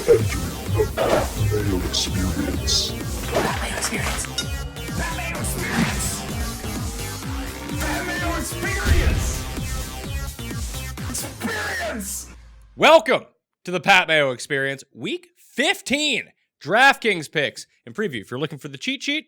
the Mayo Experience. Mayo Experience. Mayo Experience. Mayo Experience. Welcome to the Pat Mayo Experience, Week 15, DraftKings picks and preview. If you're looking for the cheat sheet,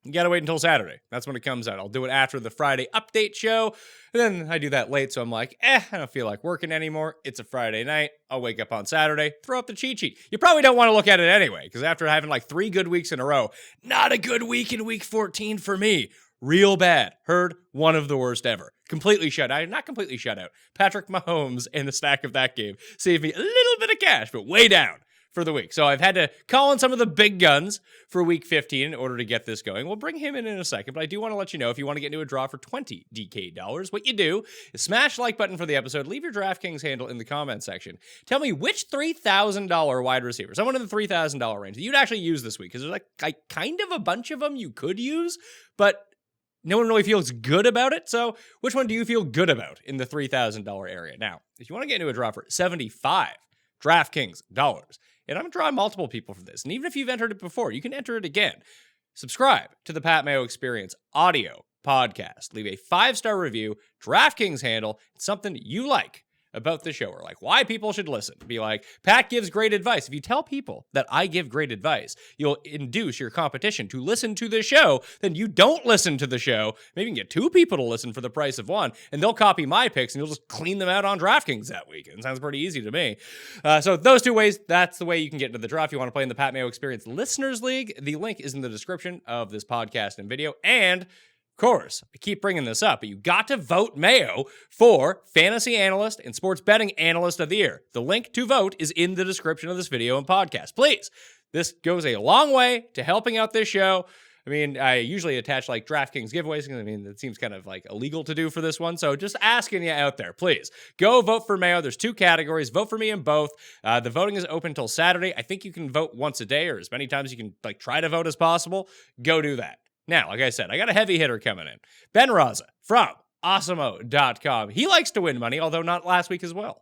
you gotta wait until Saturday. That's when it comes out. I'll do it after the Friday update show. And then I do that late, so I'm like, I don't feel like working anymore. It's a Friday night. I'll wake up on Saturday, throw up the cheat sheet. You probably don't want to look at it anyway, because after having like 3 good weeks in a row, not a good week in Week 14 for me. Real bad. Heard one of the worst ever. Completely shut out. Not completely shut out. Patrick Mahomes and the stack of that game saved me a little bit of cash, but way down for the week. So I've had to call on some of the big guns for Week 15 in order to get this going. We'll bring him in a second, but I do want to let you know if you want to get into a draw for 20 DK dollars, what you do is smash the like button for the episode, leave your DraftKings handle in the comment section. Tell me which $3,000 wide receiver, someone in the $3,000 range that you'd actually use this week, because there's like kind of a bunch of them you could use, but no one really feels good about it. So which one do you feel good about in the $3,000 area? Now, if you want to get into a draw for 75 DraftKings dollars, and I'm drawing multiple people for this, and even if you've entered it before, you can enter it again. Subscribe to the Pat Mayo Experience audio podcast. Leave a 5-star review, DraftKings handle, something you like about the show, or like why people should listen. Be like, Pat gives great advice. If you tell people that I give great advice, you'll induce your competition to listen to the show. Then you don't listen to the show. Maybe you can get 2 people to listen for the price of 1, and they'll copy my picks, and you'll just clean them out on DraftKings that weekend. Sounds pretty easy to me. So those 2 ways, that's the way you can get into the draw. If you want to play in the Pat Mayo Experience Listeners League, the link is in the description of this podcast and video. And of course, I keep bringing this up, but you got to vote Mayo for Fantasy Analyst and Sports Betting Analyst of the Year. The link to vote is in the description of this video and podcast. Please, this goes a long way to helping out this show. I mean, I usually attach like DraftKings giveaways. I mean, it seems kind of like illegal to do for this one. So just asking you out there, please go vote for Mayo. There's 2 categories. Vote for me in both. The voting is open until Saturday. I think you can vote once a day or as many times you can like try to vote as possible. Go do that. Now, like I said, I got a heavy hitter coming in. Ben Rasa from Awesemo.com. He likes to win money, although not last week as well.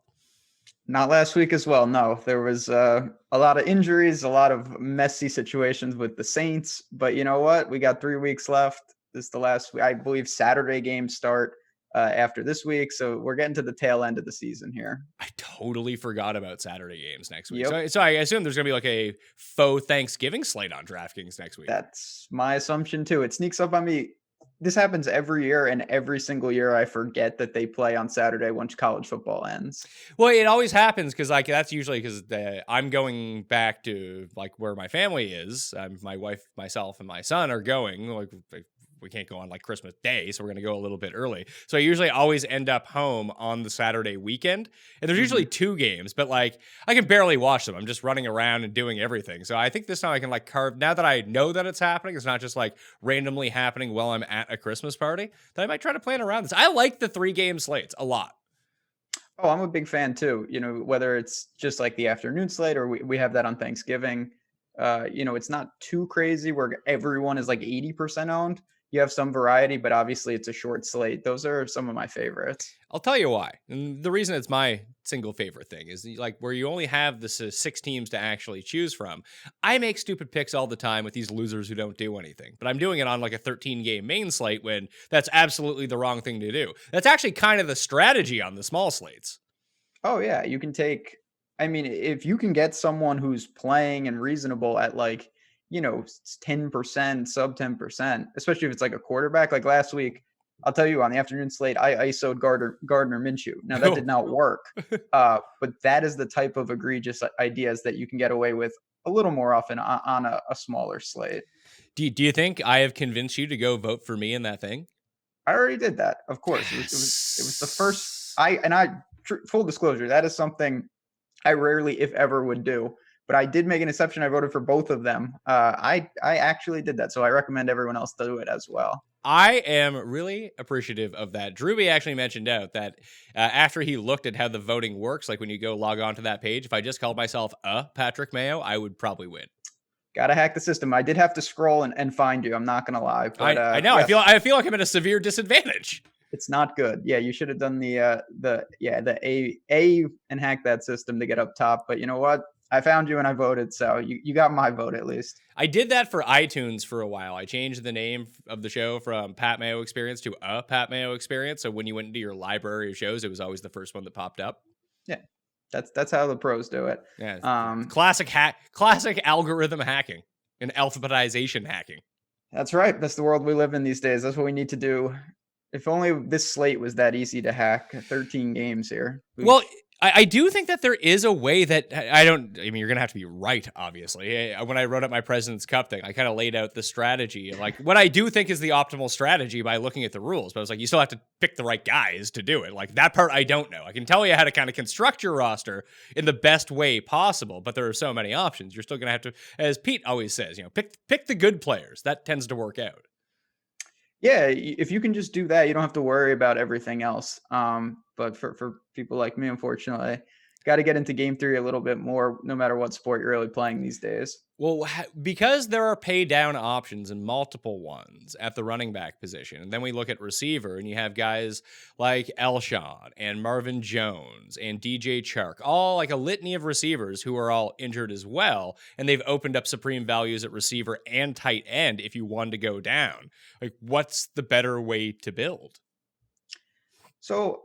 Not last week as well. No, there was a lot of injuries, a lot of messy situations with the Saints. But you know what? We got 3 weeks left. This is the last week. I believe Saturday games start after this week. So we're getting to the tail end of the season here. I totally forgot about Saturday games next week. Yep. So I assume there's going to be like a faux Thanksgiving slate on DraftKings next week. That's my assumption too. It sneaks up on me. This happens every year, and every single year I forget that they play on Saturday once college football ends. Well, it always happens because like that's usually because I'm going back to like where my family is. My wife, myself, and my son are going. Like we can't go on like Christmas Day, so we're going to go a little bit early. So I usually always end up home on the Saturday weekend. And there's usually 2 games, but like I can barely watch them. I'm just running around and doing everything. So I think this time I can like carve, now that I know that it's happening, it's not just like randomly happening while I'm at a Christmas party, that I might try to plan around this. I like the 3-game slates a lot. Oh, I'm a big fan too. You know, whether it's just like the afternoon slate or we have that on Thanksgiving, you know, it's not too crazy where everyone is like 80% owned. You have some variety, but obviously it's a short slate. Those are some of my favorites. I'll tell you why. And the reason it's my single favorite thing is like where you only have this 6 teams to actually choose from. I make stupid picks all the time with these losers who don't do anything, but I'm doing it on like a 13-game main slate when that's absolutely the wrong thing to do. That's actually kind of the strategy on the small slates. Oh yeah. You can take, I mean, if you can get someone who's playing and reasonable at like, you know, 10%, sub 10%, especially if it's like a quarterback. Like last week, I'll tell you on the afternoon slate, I ISO'd Gardner Minshew. Now that did not work, but that is the type of egregious ideas that you can get away with a little more often on a smaller slate. Do you think I have convinced you to go vote for me in that thing? I already did that. Of course, it was the first. Full disclosure, that is something I rarely, if ever, would do. But I did make an exception. I voted for both of them. I actually did that. So I recommend everyone else do it as well. I am really appreciative of that. Drewby actually mentioned out that after he looked at how the voting works, like when you go log on to that page, if I just called myself Patrick Mayo, I would probably win. Gotta hack the system. I did have to scroll and find you. I'm not gonna lie. But, I know. Yes. I feel like I'm at a severe disadvantage. It's not good. Yeah, you should have done the A and hack that system to get up top. But you know what? I found you and I voted, so you got my vote at least. I did that for iTunes for a while. I changed the name of the show from Pat Mayo Experience to A Pat Mayo Experience. So when you went into your library of shows, it was always the first one that popped up. Yeah, that's how the pros do it. Yeah, classic algorithm hacking and alphabetization hacking. That's right. That's the world we live in these days. That's what we need to do. If only this slate was that easy to hack. 13 games here. Well, I do think that there is a way that I mean, you're going to have to be right, obviously. When I wrote up my President's Cup thing, I kind of laid out the strategy, like what I do think is the optimal strategy by looking at the rules. But I was like, you still have to pick the right guys to do it. Like that part, I don't know. I can tell you how to kind of construct your roster in the best way possible, but there are so many options. You're still going to have to, as Pete always says, pick the good players. That tends to work out. Yeah, if you can just do that, you don't have to worry about everything else. But for people like me, unfortunately, got to get into game theory a little bit more, no matter what sport you're really playing these days. Well, because there are pay down options and multiple ones at the running back position. And then we look at receiver and you have guys like Elshon and Marvin Jones and DJ Chark, all like a litany of receivers who are all injured as well. And they've opened up supreme values at receiver and tight end if you wanted to go down. Like, what's the better way to build? So,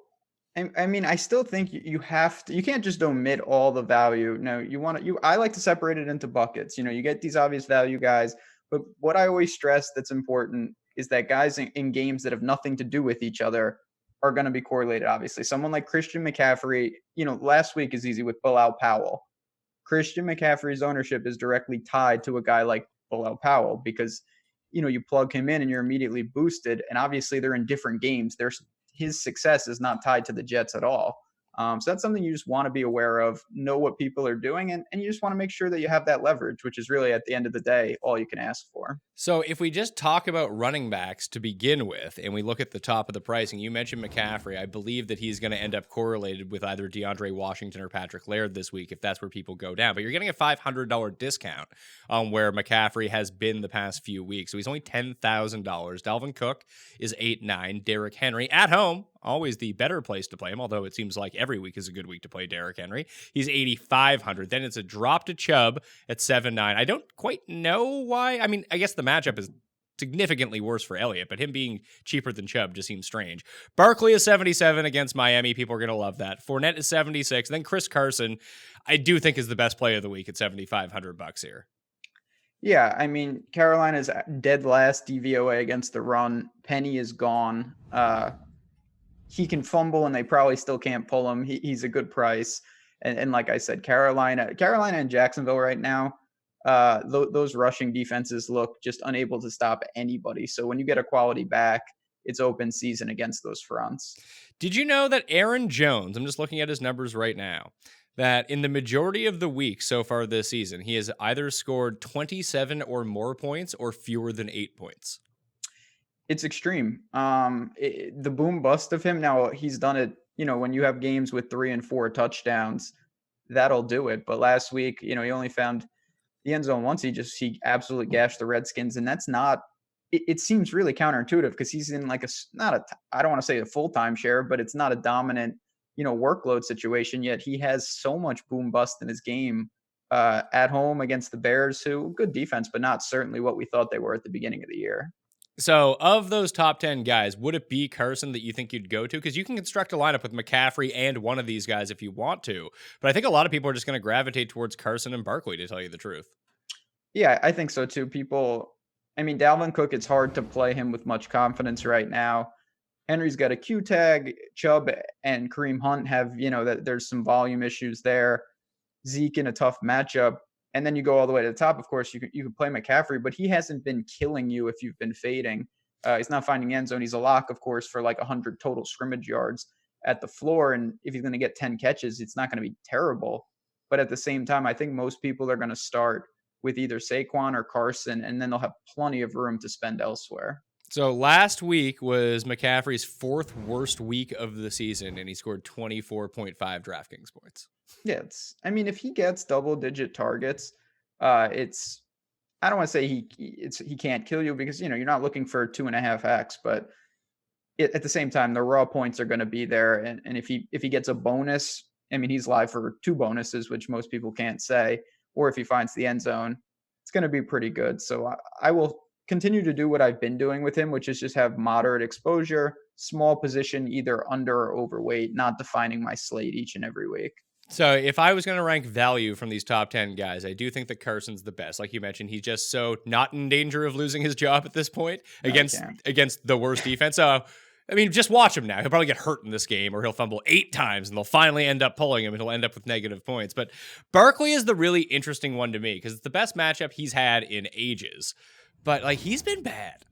I mean, I still think you have to, you can't just omit all the value. No, I like to separate it into buckets. You get these obvious value guys, but what I always stress that's important is that guys in games that have nothing to do with each other are going to be correlated. Obviously, someone like Christian McCaffrey, last week is easy with Bilal Powell. Christian McCaffrey's ownership is directly tied to a guy like Bilal Powell because, you plug him in and you're immediately boosted. And obviously they're in different games. His success is not tied to the Jets at all. So that's something you just want to be aware of, know what people are doing, and you just want to make sure that you have that leverage, which is really, at the end of the day, all you can ask for. So if we just talk about running backs to begin with, and we look at the top of the pricing, you mentioned McCaffrey. I believe that he's going to end up correlated with either DeAndre Washington or Patrick Laird this week, if that's where people go down. But you're getting a $500 discount on where McCaffrey has been the past few weeks. So he's only $10,000. Dalvin Cook is $8,900. Derrick Henry at home, always the better place to play him, although it seems like every week is a good week to play Derrick Henry. He's $8,500. Then it's a drop to Chubb at $7,900. I don't quite know why. I mean, I guess the matchup is significantly worse for Elliott, but him being cheaper than Chubb just seems strange. Barkley is $77 against Miami. People are going to love that. Fournette is $76. Then Chris Carson, I do think, is the best play of the week at $7,500 here. Yeah, I mean, Carolina's dead last DVOA against the run. Penny is gone. He can fumble, and they probably still can't pull him. He's a good price. And like I said, Carolina and Jacksonville right now, those rushing defenses look just unable to stop anybody. So when you get a quality back, it's open season against those fronts. Did you know that Aaron Jones, I'm just looking at his numbers right now, that in the majority of the weeks so far this season, he has either scored 27 or more points or fewer than 8 points? It's extreme. The boom bust of him. Now he's done it, when you have games with 3 and 4 touchdowns, that'll do it. But last week, he only found the end zone once. He absolutely gashed the Redskins. And that's not, it seems really counterintuitive because he's in like I don't want to say a full-time share, but it's not a dominant, workload situation yet. He has so much boom bust in his game at home against the Bears, who good defense, but not certainly what we thought they were at the beginning of the year. So of those top 10 guys, would it be Carson that you think you'd go to? Because you can construct a lineup with McCaffrey and one of these guys if you want to. But I think a lot of people are just going to gravitate towards Carson and Barkley, to tell you the truth. Yeah, I think so too. Dalvin Cook, it's hard to play him with much confidence right now. Henry's got a Q tag. Chubb and Kareem Hunt have, that there's some volume issues there. Zeke in a tough matchup. And then you go all the way to the top. Of course, you can play McCaffrey, but he hasn't been killing you if you've been fading. He's not finding end zone. He's a lock, of course, for like 100 total scrimmage yards at the floor. And if he's going to get 10 catches, it's not going to be terrible. But at the same time, I think most people are going to start with either Saquon or Carson, and then they'll have plenty of room to spend elsewhere. So last week was McCaffrey's 4th worst week of the season, and he scored 24.5 DraftKings points. Yeah, if he gets double-digit targets, I don't want to say he can't kill you because you're not looking for 2.5x, but at the same time, the raw points are going to be there, and if he gets a bonus I mean, he's live for 2 bonuses, which most people can't say, or if he finds the end zone, it's going to be pretty good. So I will continue to do what I've been doing with him, which is just have moderate exposure, small position, either under or overweight, not defining my slate each and every week. So if I was going to rank value from these top 10 guys, I do think that Carson's the best. Like you mentioned, he's just so not in danger of losing his job at this point against the worst defense. So, I mean, just watch him now. He'll probably get hurt in this game, or he'll fumble 8 times and they'll finally end up pulling him and he'll end up with negative points. But Barkley is the really interesting one to me because it's the best matchup he's had in ages. But like, he's been bad.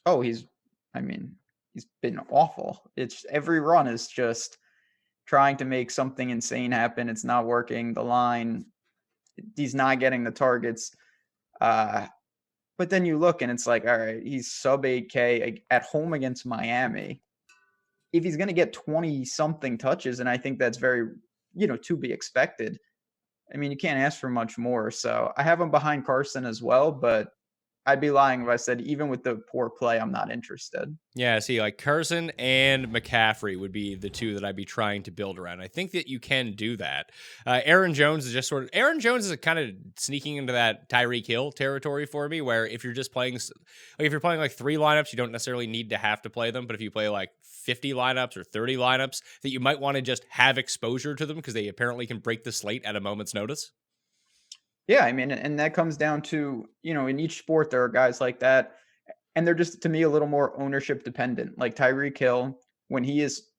Oh, he's been awful. It's every run is just trying to make something insane happen. It's not working. The line, he's not getting the targets. But then you look and it's like, all right, he's sub 8K at home against Miami. If he's going to get 20 something touches, and I think that's very, to be expected. I mean, you can't ask for much more. So I have him behind Carson as well, but I'd be lying if I said, even with the poor play, I'm not interested. Yeah, see, like Carson and McCaffrey would be the 2 that I'd be trying to build around. I think that you can do that. Aaron Jones is Aaron Jones is kind of sneaking into that Tyreek Hill territory for me, where if you're just playing, if you're playing like 3 lineups, you don't necessarily need to have to play them. But if you play like 50 lineups or 30 lineups, that you might want to just have exposure to them because they apparently can break the slate at a moment's notice. Yeah, I mean, and that comes down to, in each sport, there are guys like that. And they're just, to me, a little more ownership dependent. Like Tyreek Hill, when he is,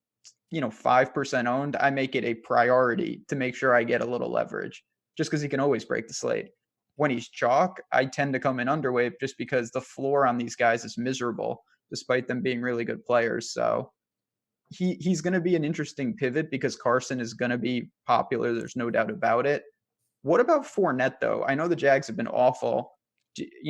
5% owned, I make it a priority to make sure I get a little leverage just because he can always break the slate. When he's chalk, I tend to come in underweight just because the floor on these guys is miserable, despite them being really good players. So he's going to be an interesting pivot because Carson is going to be popular. There's no doubt about it. What about Fournette, though? I know the Jags have been awful.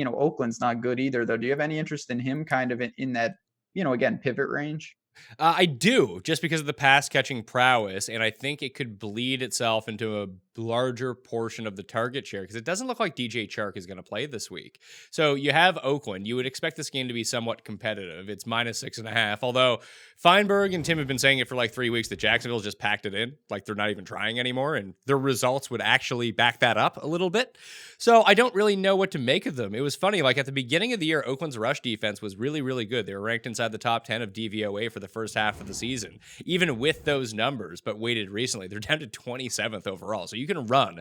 Oakland's not good either, though. Do you have any interest in him kind of in that, again, pivot range? I do, just because of the pass catching prowess, and I think it could bleed itself into a larger portion of the target share because it doesn't look like DJ Chark is going to play this week. So you have Oakland. You would expect this game to be somewhat competitive. It's -6.5, although Feinberg and Tim have been saying it for like 3 weeks that Jacksonville's just packed it in, like they're not even trying anymore, and their results would actually back that up a little bit. So I don't really know what to make of them. It was funny, like at the beginning of the year, Oakland's rush defense was really, really good. They were ranked inside the top 10 of DVOA for the first half of the season, even with those numbers, but weighted recently. They're down to 27th overall. So you can run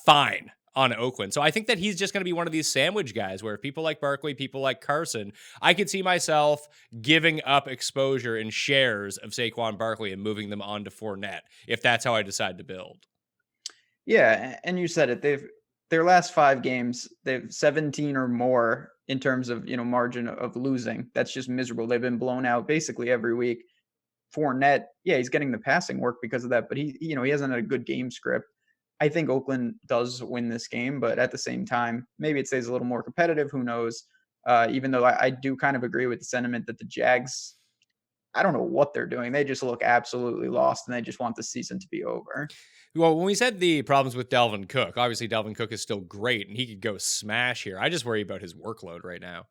fine on Oakland. So I think that he's just going to be one of these sandwich guys where people like Barkley, people like Carson, I could see myself giving up exposure and shares of Saquon Barkley and moving them onto Fournette if that's how I decide to build. Yeah, and you said it. Their last 5 games, they've 17 or more in terms of, margin of losing. That's just miserable. They've been blown out basically every week. Fournette, yeah, he's getting the passing work because of that, but he hasn't had a good game script. I think Oakland does win this game, but at the same time, maybe it stays a little more competitive. Who knows? Even though I do kind of agree with the sentiment that the Jags, I don't know what they're doing. They just look absolutely lost, and they just want the season to be over. Well, when we said the problems with Dalvin Cook, obviously Dalvin Cook is still great, and he could go smash here. I just worry about his workload right now.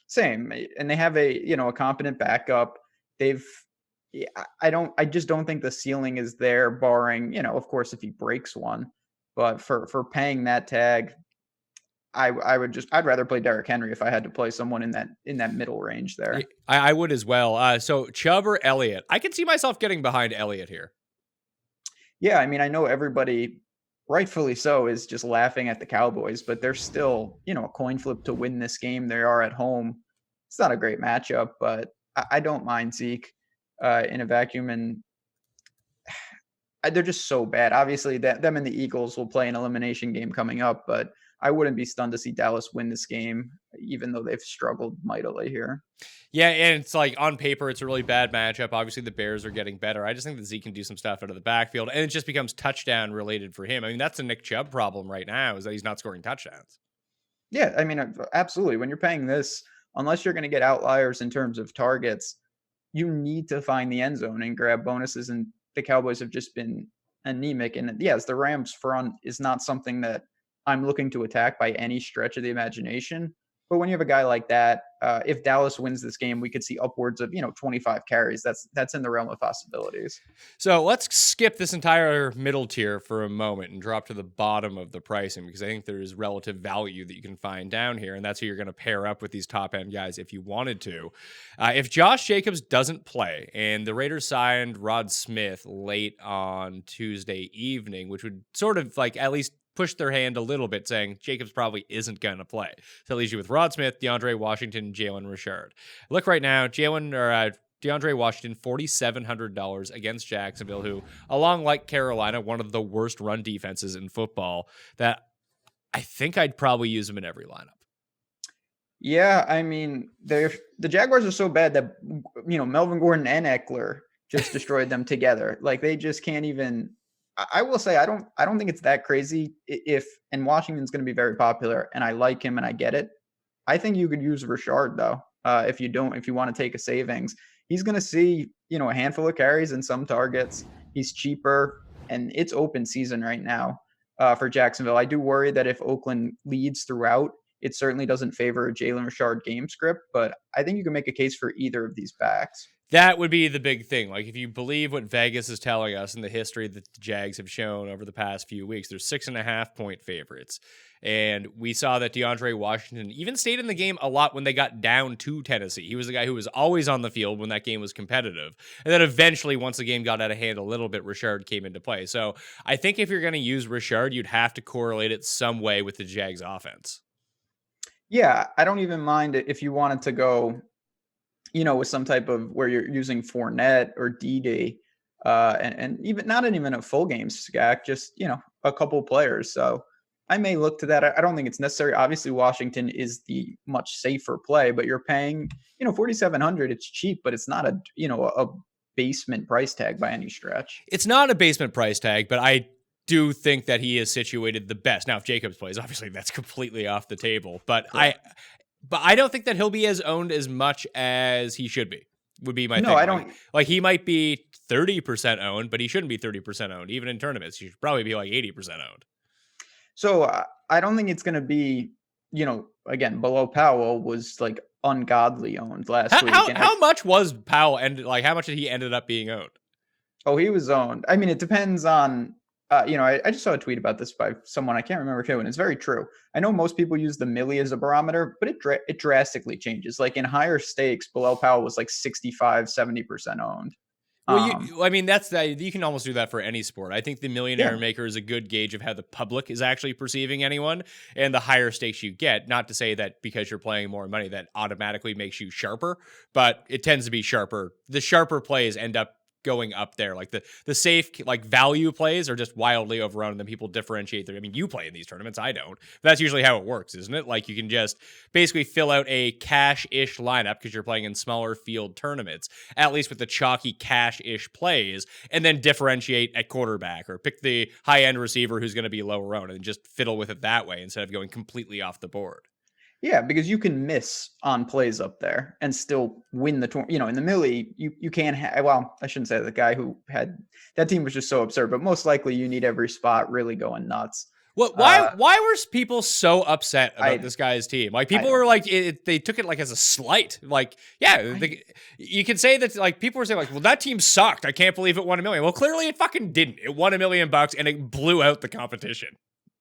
Same, and they have a competent backup. I just don't think the ceiling is there, barring, of course, if he breaks one. But for paying that tag, I'd rather play Derrick Henry if I had to play someone in that middle range there. I would as well. So Chubb or Elliott? I can see myself getting behind Elliott here. Yeah, I mean, I know everybody, rightfully so, is just laughing at the Cowboys, but they're still, a coin flip to win this game. They are at home. It's not a great matchup, but I don't mind Zeke in a vacuum, and they're just so bad. Obviously, them and the Eagles will play an elimination game coming up, but I wouldn't be stunned to see Dallas win this game, even though they've struggled mightily here. Yeah, and it's like on paper, it's a really bad matchup. Obviously, the Bears are getting better. I just think that Zeke can do some stuff out of the backfield, and it just becomes touchdown related for him. I mean, that's a Nick Chubb problem right now, is that he's not scoring touchdowns. Yeah, I mean, absolutely. When you're paying this, unless you're going to get outliers in terms of targets, you need to find the end zone and grab bonuses, and the Cowboys have just been anemic. And yes, the Rams front is not something that I'm looking to attack by any stretch of the imagination, But when you have a guy like that, if Dallas wins this game, we could see upwards of 25 carries. That's in the realm of possibilities. So let's skip this entire middle tier for a moment and drop to the bottom of the pricing, because I think there is relative value that you can find down here, and that's who you're going to pair up with these top end guys if you wanted to. If Josh Jacobs doesn't play, and the Raiders signed Rod Smith late on Tuesday evening, which would sort of like at least push their hand a little bit, saying Jacobs probably isn't going to play. So that leaves you with Rod Smith, DeAndre Washington, Jalen Richard. Look right now, DeAndre Washington, $4,700 against Jacksonville, who, along like Carolina, one of the worst run defenses in football, that I think I'd probably use him in every lineup. Yeah, I mean, the Jaguars are so bad that Melvin Gordon and Eckler just destroyed them together. Like they just can't even. I will say I don't think it's that crazy and Washington's going to be very popular and I like him and I get it. I think you could use Richard though. If you want to take a savings, he's going to see, a handful of carries and some targets. He's cheaper and it's open season right now for Jacksonville. I do worry that if Oakland leads throughout, it certainly doesn't favor a Jalen Richard game script, but I think you can make a case for either of these backs. That would be the big thing. Like, if you believe what Vegas is telling us and the history that the Jags have shown over the past few weeks, they're 6.5-point favorites. And we saw that DeAndre Washington even stayed in the game a lot when they got down to Tennessee. He was the guy who was always on the field when that game was competitive. And then eventually, once the game got out of hand a little bit, Richard came into play. So I think if you're going to use Richard, you'd have to correlate it some way with the Jags offense. Yeah, I don't even mind it if you wanted to go with some type of where you're using Fournette or D-Day, and even not even a full game stack, just, a couple players. So I may look to that. I don't think it's necessary. Obviously, Washington is the much safer play, but you're paying, $4,700. It's cheap, but it's not a basement price tag by any stretch. It's not a basement price tag, but I do think that he is situated the best. Now, if Jacobs plays, obviously that's completely off the table, but I don't think that he'll be as owned as much as he should be, would be my thing. No, I don't. Like, he might be 30% owned, but he shouldn't be 30% owned. Even in tournaments, he should probably be like 80% owned. So I don't think it's going to be, again, below Powell was like ungodly owned last week. How much was Powell how much did he ended up being owned? Oh, he was owned. I mean, it depends on, I just saw a tweet about this by someone, I can't remember who, and it's very true. I know most people use the milli as a barometer, but it drastically changes. Like in higher stakes, below Powell was like 65, 70% owned. Well, you can almost do that for any sport. I think the millionaire maker is a good gauge of how the public is actually perceiving anyone, and the higher stakes you get, not to say that because you're playing more money, that automatically makes you sharper, but it tends to be sharper. The sharper plays end up going up there. Like the safe, like value plays are just wildly overrun, and then people differentiate their. I mean, you play in these tournaments, I don't. That's usually how it works, isn't it? Like you can just basically fill out a cash-ish lineup because you're playing in smaller field tournaments, at least with the chalky cash-ish plays, and then differentiate at quarterback or pick the high-end receiver who's going to be lower owned and just fiddle with it that way instead of going completely off the board. Yeah, because you can miss on plays up there and still win the tournament. In the milli, you can't have. Well, I shouldn't say the guy who had that team was just so absurd, but most likely you need every spot really going nuts. Well, why were people so upset about this guy's team? Like people were like, they took it like as a slight. Like, you can say that like people were saying like, well, that team sucked. I can't believe it won $1 million. Well, clearly it fucking didn't. It won $1 million and it blew out the competition.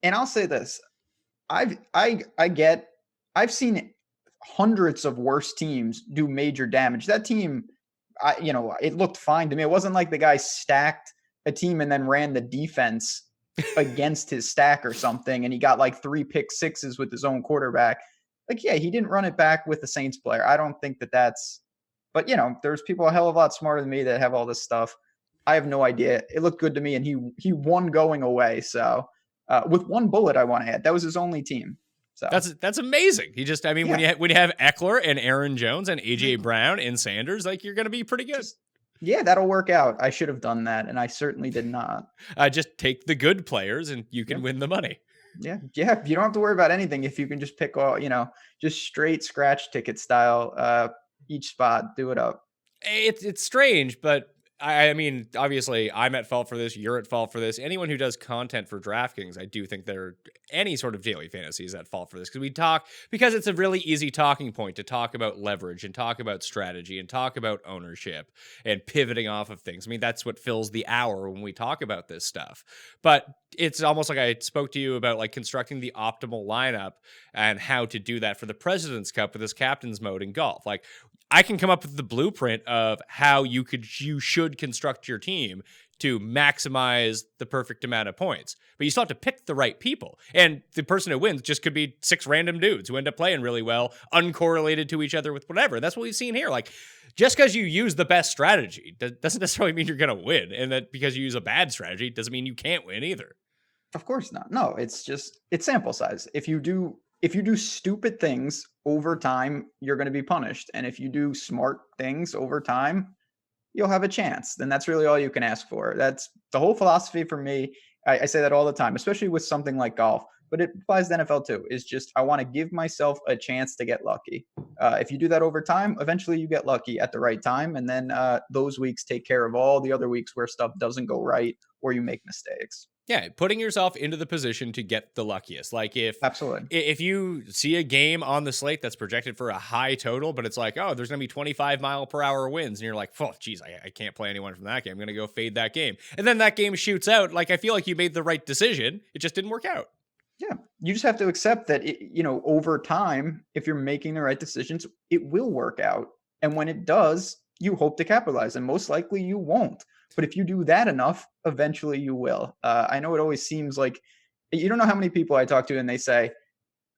And I'll say this, I've seen hundreds of worse teams do major damage. That team, it looked fine to me. It wasn't like the guy stacked a team and then ran the defense against his stack or something, and he got like 3 pick sixes with his own quarterback. Like, yeah, he didn't run it back with the Saints player. I don't think that's, but there's people a hell of a lot smarter than me that have all this stuff. I have no idea. It looked good to me, and he won going away. So with one bullet, I want to add, that was his only team. So that's amazing. When you have Eckler and Aaron Jones and AJ Brown and Sanders, like you're going to be pretty good. That'll work out. I should have done that, and I certainly did not. Just take the good players, and you can win the money. Yeah. You don't have to worry about anything if you can just pick all, just straight scratch ticket style. Each spot, do it up. It's strange, but I mean, obviously, I'm at fault for this. You're at fault for this. Anyone who does content for DraftKings, I do think any sort of daily fantasy is at fault for this because it's a really easy talking point to talk about leverage and talk about strategy and talk about ownership and pivoting off of things. I mean, that's what fills the hour when we talk about this stuff. But it's almost like I spoke to you about like constructing the optimal lineup and how to do that for the President's Cup with this captain's mode in golf. Like, I can come up with the blueprint of how you should construct your team to maximize the perfect amount of points. But you still have to pick the right people. And the person who wins just could be 6 random dudes who end up playing really well, uncorrelated to each other with whatever. That's what we've seen here. Like, just because you use the best strategy doesn't necessarily mean you're going to win. And that because you use a bad strategy doesn't mean you can't win either. Of course not. No, it's sample size. If you do stupid things over time, you're going to be punished. And if you do smart things over time, you'll have a chance. Then that's really all you can ask for. That's the whole philosophy for me. I say that all the time, especially with something like golf, but it applies to NFL too, is just I want to give myself a chance to get lucky. If you do that over time, eventually you get lucky at the right time. And then those weeks take care of all the other weeks where stuff doesn't go right or you make mistakes. Yeah, putting yourself into the position to get the luckiest. Like Absolutely. If you see a game on the slate that's projected for a high total, but it's like, oh, there's going to be 25-mile-per-hour winds, and you're like, oh, geez, I can't play anyone from that game. I'm going to go fade that game. And then that game shoots out. Like, I feel like you made the right decision. It just didn't work out. Yeah, you just have to accept that, over time, if you're making the right decisions, it will work out. And when it does, you hope to capitalize, and most likely you won't. But if you do that enough, eventually you will. I know it always seems like you don't know how many people I talk to and they say,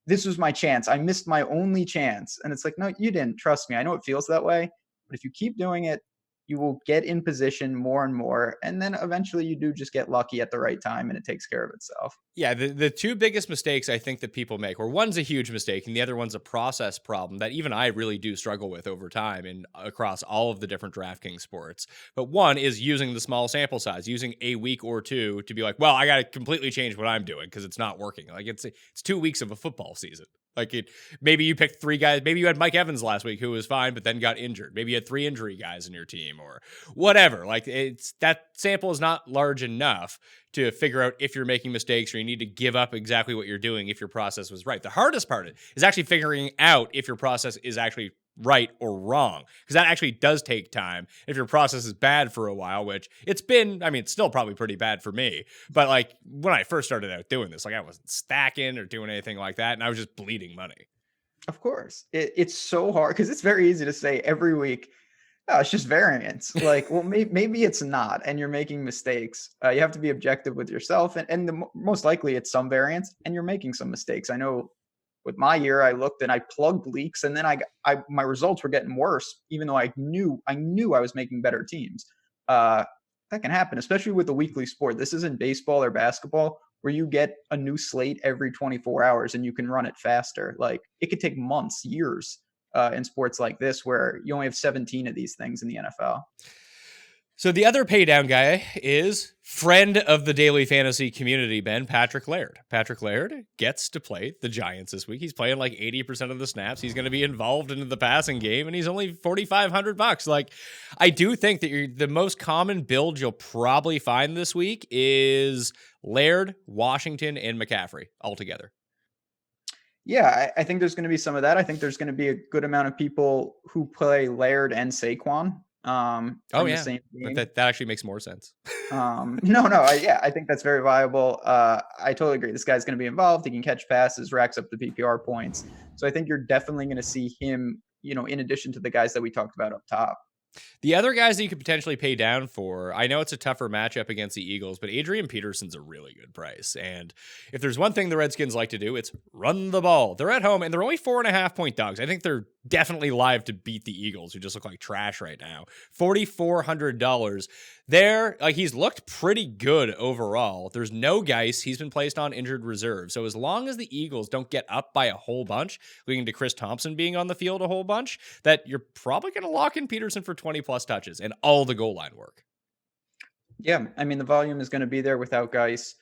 this was my chance. I missed my only chance. And it's like, no, you didn't. Trust me. I know it feels that way. But if you keep doing it, you will get in position more and more. And then eventually you do just get lucky at the right time and it takes care of itself. Yeah, the two biggest mistakes I think that people make, or one's a huge mistake and the other one's a process problem that even I really do struggle with over time and across all of the different DraftKings sports. But one is using the small sample size, using a week or two to be like, well, I got to completely change what I'm doing because it's not working. Like it's 2 weeks of a football season. Like maybe you picked 3 guys. Maybe you had Mike Evans last week who was fine, but then got injured. Maybe you had 3 injury guys in your team or whatever. Like that sample is not large enough to figure out if you're making mistakes or you need to give up exactly what you're doing if your process was right. The hardest part is actually figuring out if your process is actually right or wrong, because that actually does take time. If your process is bad for a while, which it's been, I mean, it's still probably pretty bad for me, but like when I first started out doing this, like I wasn't stacking or doing anything like that, and I was just bleeding money. Of course. It's so hard because it's very easy to say every week, oh, it's just variance. Like, well, maybe it's not, and you're making mistakes. You have to be objective with yourself, and most likely it's some variance, and you're making some mistakes. I know with my year, I looked and I plugged leaks, and then my results were getting worse, even though I knew I was making better teams. That can happen, especially with the weekly sport. This isn't baseball or basketball where you get a new slate every 24 hours and you can run it faster. Like it could take months, years in sports like this, where you only have 17 of these things in the NFL. So the other pay down guy is friend of the daily fantasy community, Ben, Patrick Laird. Patrick Laird gets to play the Giants this week. He's playing like 80% of the snaps. He's going to be involved into the passing game, and he's only $4,500. Like, I do think that the most common build you'll probably find this week is Laird, Washington, and McCaffrey all together. Yeah, I think there's going to be some of that. I think there's going to be a good amount of people who play Laird and Saquon. The same that actually makes more sense. I think that's very viable. I totally agree. This guy's going to be involved. He can catch passes, racks up the PPR points. So I think you're definitely going to see him, in addition to the guys that we talked about up top. The other guys that you could potentially pay down for, I know it's a tougher matchup against the Eagles, but Adrian Peterson's a really good price. And if there's one thing the Redskins like to do, it's run the ball. They're at home, and they're only 4.5-point dogs. I think they're definitely live to beat the Eagles, who just look like trash right now. $4,400. There, he's looked pretty good overall. There's no Geis. He's been placed on injured reserve. So as long as the Eagles don't get up by a whole bunch, leading to Chris Thompson being on the field a whole bunch, that you're probably going to lock in Peterson for 20-plus touches and all the goal line work. Yeah, I mean, the volume is going to be there without Geis.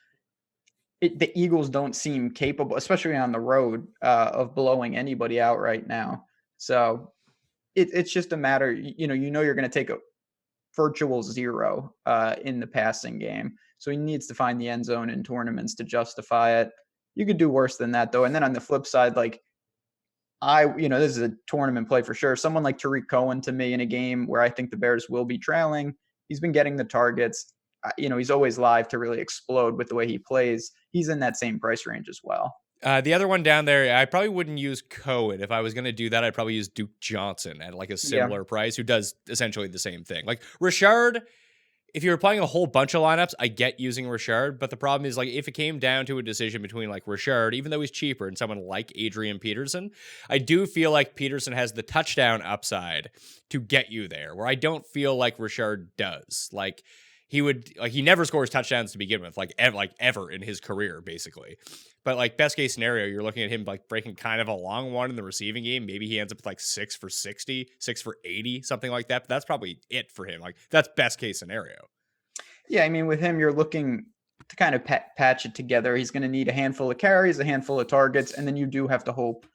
The Eagles don't seem capable, especially on the road, of blowing anybody out right now. So it's just a matter, you're going to take virtual zero in the passing game. So he needs to find the end zone in tournaments to justify it. You could do worse than that, though. And then on the flip side, like, this is a tournament play for sure. Someone like Tariq Cohen to me in a game where I think the Bears will be trailing. He's been getting the targets. He's always live to really explode with the way he plays. He's in that same price range as well. The other one down there, I probably wouldn't use Cohen. If I was going to do that, I'd probably use Duke Johnson at like a similar price, who does essentially the same thing. Like Richard, if you were playing a whole bunch of lineups, I get using Richard, but the problem is, like, if it came down to a decision between like Richard, even though he's cheaper, and someone like Adrian Peterson, I do feel like Peterson has the touchdown upside to get you there, where I don't feel like Richard does. Like, he never scores touchdowns to begin with, like ever in his career, basically. But like, best case scenario, you're looking at him like breaking kind of a long one in the receiving game. Maybe he ends up with like 6 for 60, 6 for 80, something like that. But that's probably it for him. Like, that's best case scenario. Yeah, I mean, with him, you're looking to kind of patch it together. He's going to need a handful of carries, a handful of targets, and then you do have to hope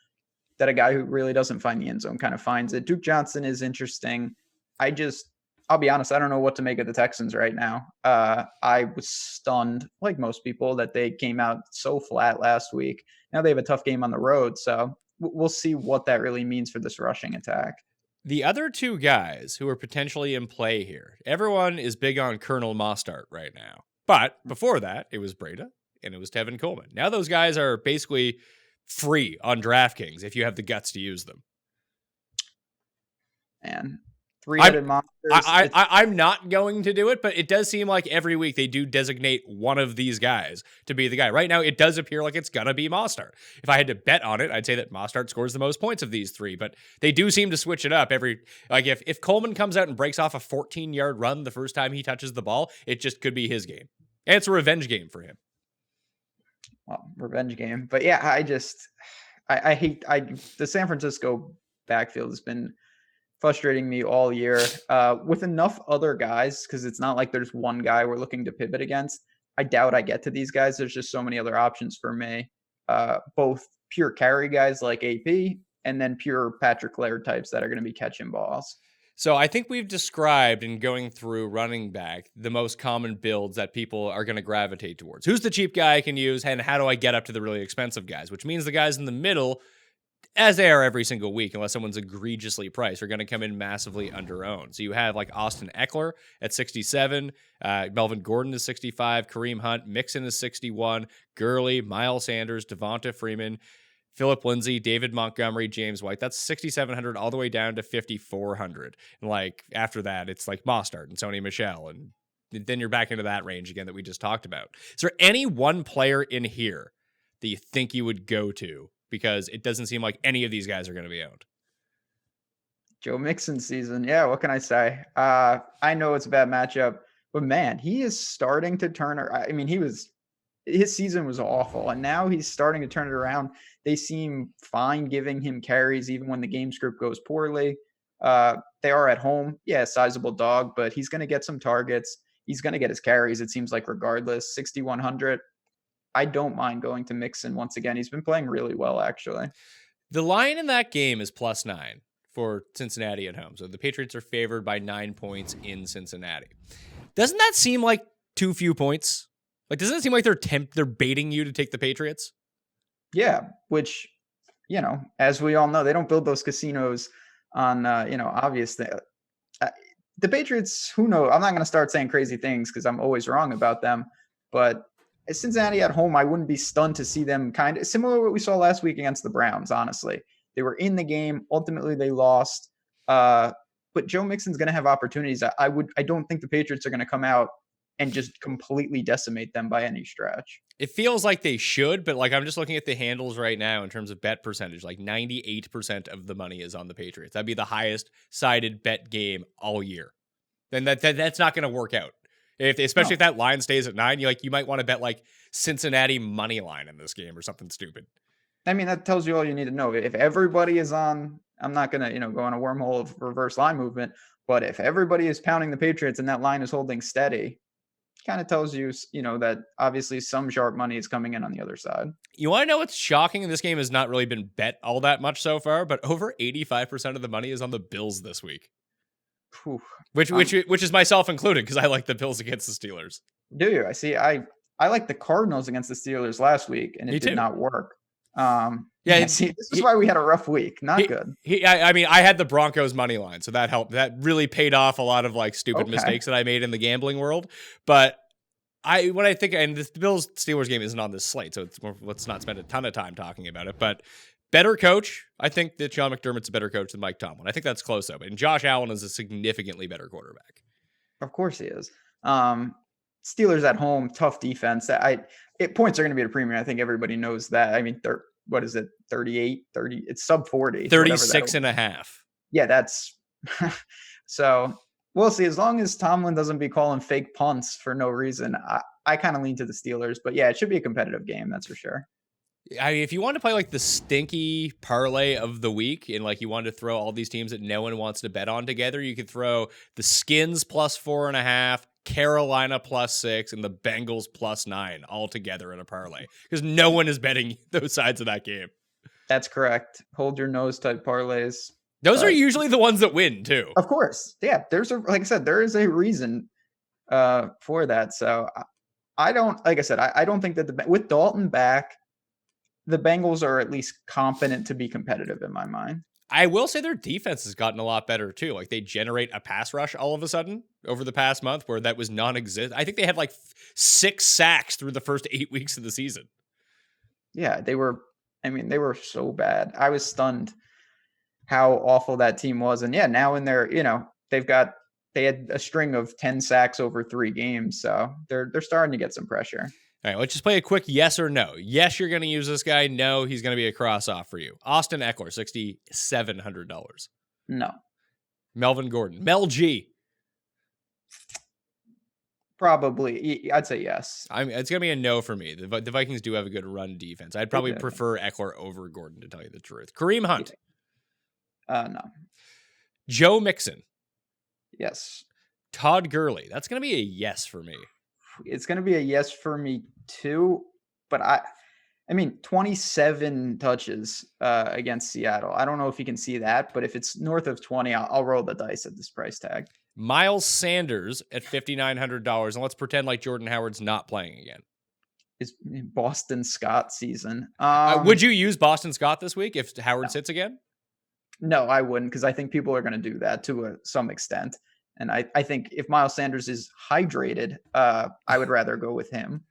that a guy who really doesn't find the end zone kind of finds it. Duke Johnson is interesting. I'll be honest, I don't know what to make of the Texans right now. I was stunned, like most people, that they came out so flat last week. Now they have a tough game on the road, so we'll see what that really means for this rushing attack. The other two guys who are potentially in play here, everyone is big on Colonel Mostert right now. But before that, it was Breda and it was Tevin Coleman. Now those guys are basically free on DraftKings if you have the guts to use them. And three-headed monsters. I'm not going to do it, but it does seem like every week they do designate one of these guys to be the guy. Right now, it does appear like it's going to be Mostert. If I had to bet on it, I'd say that Mostert scores the most points of these three, but they do seem to switch it up every, like, if Coleman comes out and breaks off a 14-yard run the first time he touches the ball, it just could be his game. And it's a revenge game for him. Well, revenge game. But yeah, I hate the San Francisco backfield has been frustrating me all year with enough other guys, because it's not like there's one guy we're looking to pivot against. I doubt I get to these guys. There's just so many other options for me, both pure carry guys like AP and then pure Patrick Laird types that are going to be catching balls. So I think we've described in going through running back the most common builds that people are going to gravitate towards. Who's the cheap guy I can use, and how do I get up to the really expensive guys? Which means the guys in the middle, as they are every single week, unless someone's egregiously priced, are going to come in massively under-owned. So you have like Austin Eckler at 67, Melvin Gordon is 65, Kareem Hunt, Mixon is 61, Gurley, Miles Sanders, Devonta Freeman, Phillip Lindsay, David Montgomery, James White. That's 6,700 all the way down to 5,400. And like after that, it's like Mostert and Sony Michel, and then you're back into that range again that we just talked about. Is there any one player in here that you think you would go to? Because it doesn't seem like any of these guys are going to be owned. Joe Mixon season. Yeah, what can I say? I know it's a bad matchup, but man, he is starting to turn. I mean, his season was awful, and now he's starting to turn it around. They seem fine giving him carries even when the game script goes poorly. They are at home. Yeah, sizable dog, but he's going to get some targets. He's going to get his carries, it seems like, regardless. 6,100. I don't mind going to Mixon once again. He's been playing really well, actually. The line in that game is +9 for Cincinnati at home. So the Patriots are favored by 9 points in Cincinnati. Doesn't that seem like too few points? Like, doesn't it seem like they're baiting you to take the Patriots? Yeah, which, as we all know, they don't build those casinos on, obviously. The Patriots, who knows? I'm not going to start saying crazy things because I'm always wrong about them. But Cincinnati at home, I wouldn't be stunned to see them kind of similar to what we saw last week against the Browns, honestly. They were in the game. Ultimately, they lost. But Joe Mixon's going to have opportunities. I don't think the Patriots are going to come out and just completely decimate them by any stretch. It feels like they should, but like I'm just looking at the handles right now in terms of bet percentage. Like 98% of the money is on the Patriots. That'd be the highest sided bet game all year. Then that's not going to work out. Especially if that line stays at 9, you might want to bet like Cincinnati money line in this game or something stupid. I mean, that tells you all you need to know. If everybody is on, I'm not going to, go on a wormhole of reverse line movement, but if everybody is pounding the Patriots and that line is holding steady, kind of tells you, that obviously some sharp money is coming in on the other side. You want to know what's shocking? This game has not really been bet all that much so far, but over 85% of the money is on the Bills this week. Whew. which is myself included because I like the Bills against the Steelers. Do you? I see. I like the Cardinals against the Steelers last week, and Me it did too. not work. Yeah, see, this is why we had a rough week. Not good. I mean, I had the Broncos money line, so that helped. That really paid off a lot of like stupid Okay. mistakes that I made in the gambling world. But when I think, and the Bills Steelers game isn't on this slate, so let's not spend a ton of time talking about it. But better coach, I think that Sean McDermott's a better coach than Mike Tomlin. I think that's close though. And Josh Allen is a significantly better quarterback. Of course he is. Steelers at home, tough defense. Points are going to be at a premium. I think everybody knows that. I mean, what is it? 38, 30, it's sub 40. 36 and a half. Yeah, that's so we'll see. As long as Tomlin doesn't be calling fake punts for no reason, I kind of lean to the Steelers. But yeah, it should be a competitive game, that's for sure. I mean, if you want to play like the stinky parlay of the week and like you wanted to throw all these teams that no one wants to bet on together, you could throw the Skins plus 4.5, Carolina plus 6, and the Bengals plus 9 all together in a parlay because no one is betting those sides of that game. That's correct. Hold your nose type parlays. Those are usually the ones that win too. Of course. Yeah. Like I said, there is a reason for that. So I don't think that with Dalton back, the Bengals are at least competent to be competitive in my mind. I will say their defense has gotten a lot better too. Like they generate a pass rush all of a sudden over the past month where that was non-existent. I think they had like 6 sacks through the first 8 weeks of the season. Yeah, they were so bad. I was stunned how awful that team was. And yeah, now in their, they had a string of 10 sacks over 3 games. So they're starting to get some pressure. All right, let's just play a quick yes or no. Yes, you're going to use this guy. No, he's going to be a cross-off for you. Austin Eckler, $6,700. No. Melvin Gordon. Mel G. Probably. I'd say yes. It's going to be a no for me. The Vikings do have a good run defense. I'd probably prefer Eckler over Gordon, to tell you the truth. Kareem Hunt. No. Joe Mixon. Yes. Todd Gurley. That's going to be a yes for me. It's going to be a yes for me too, but I mean, 27 touches against Seattle. I don't know if you can see that, but if it's north of 20, I'll roll the dice at this price tag. Miles Sanders at $5,900, and let's pretend like Jordan Howard's not playing again. Is Boston Scott season? Would you use Boston Scott this week if Howard sits again? No, I wouldn't, because I think people are going to do that to some extent. And I think if Miles Sanders is hydrated, I would rather go with him.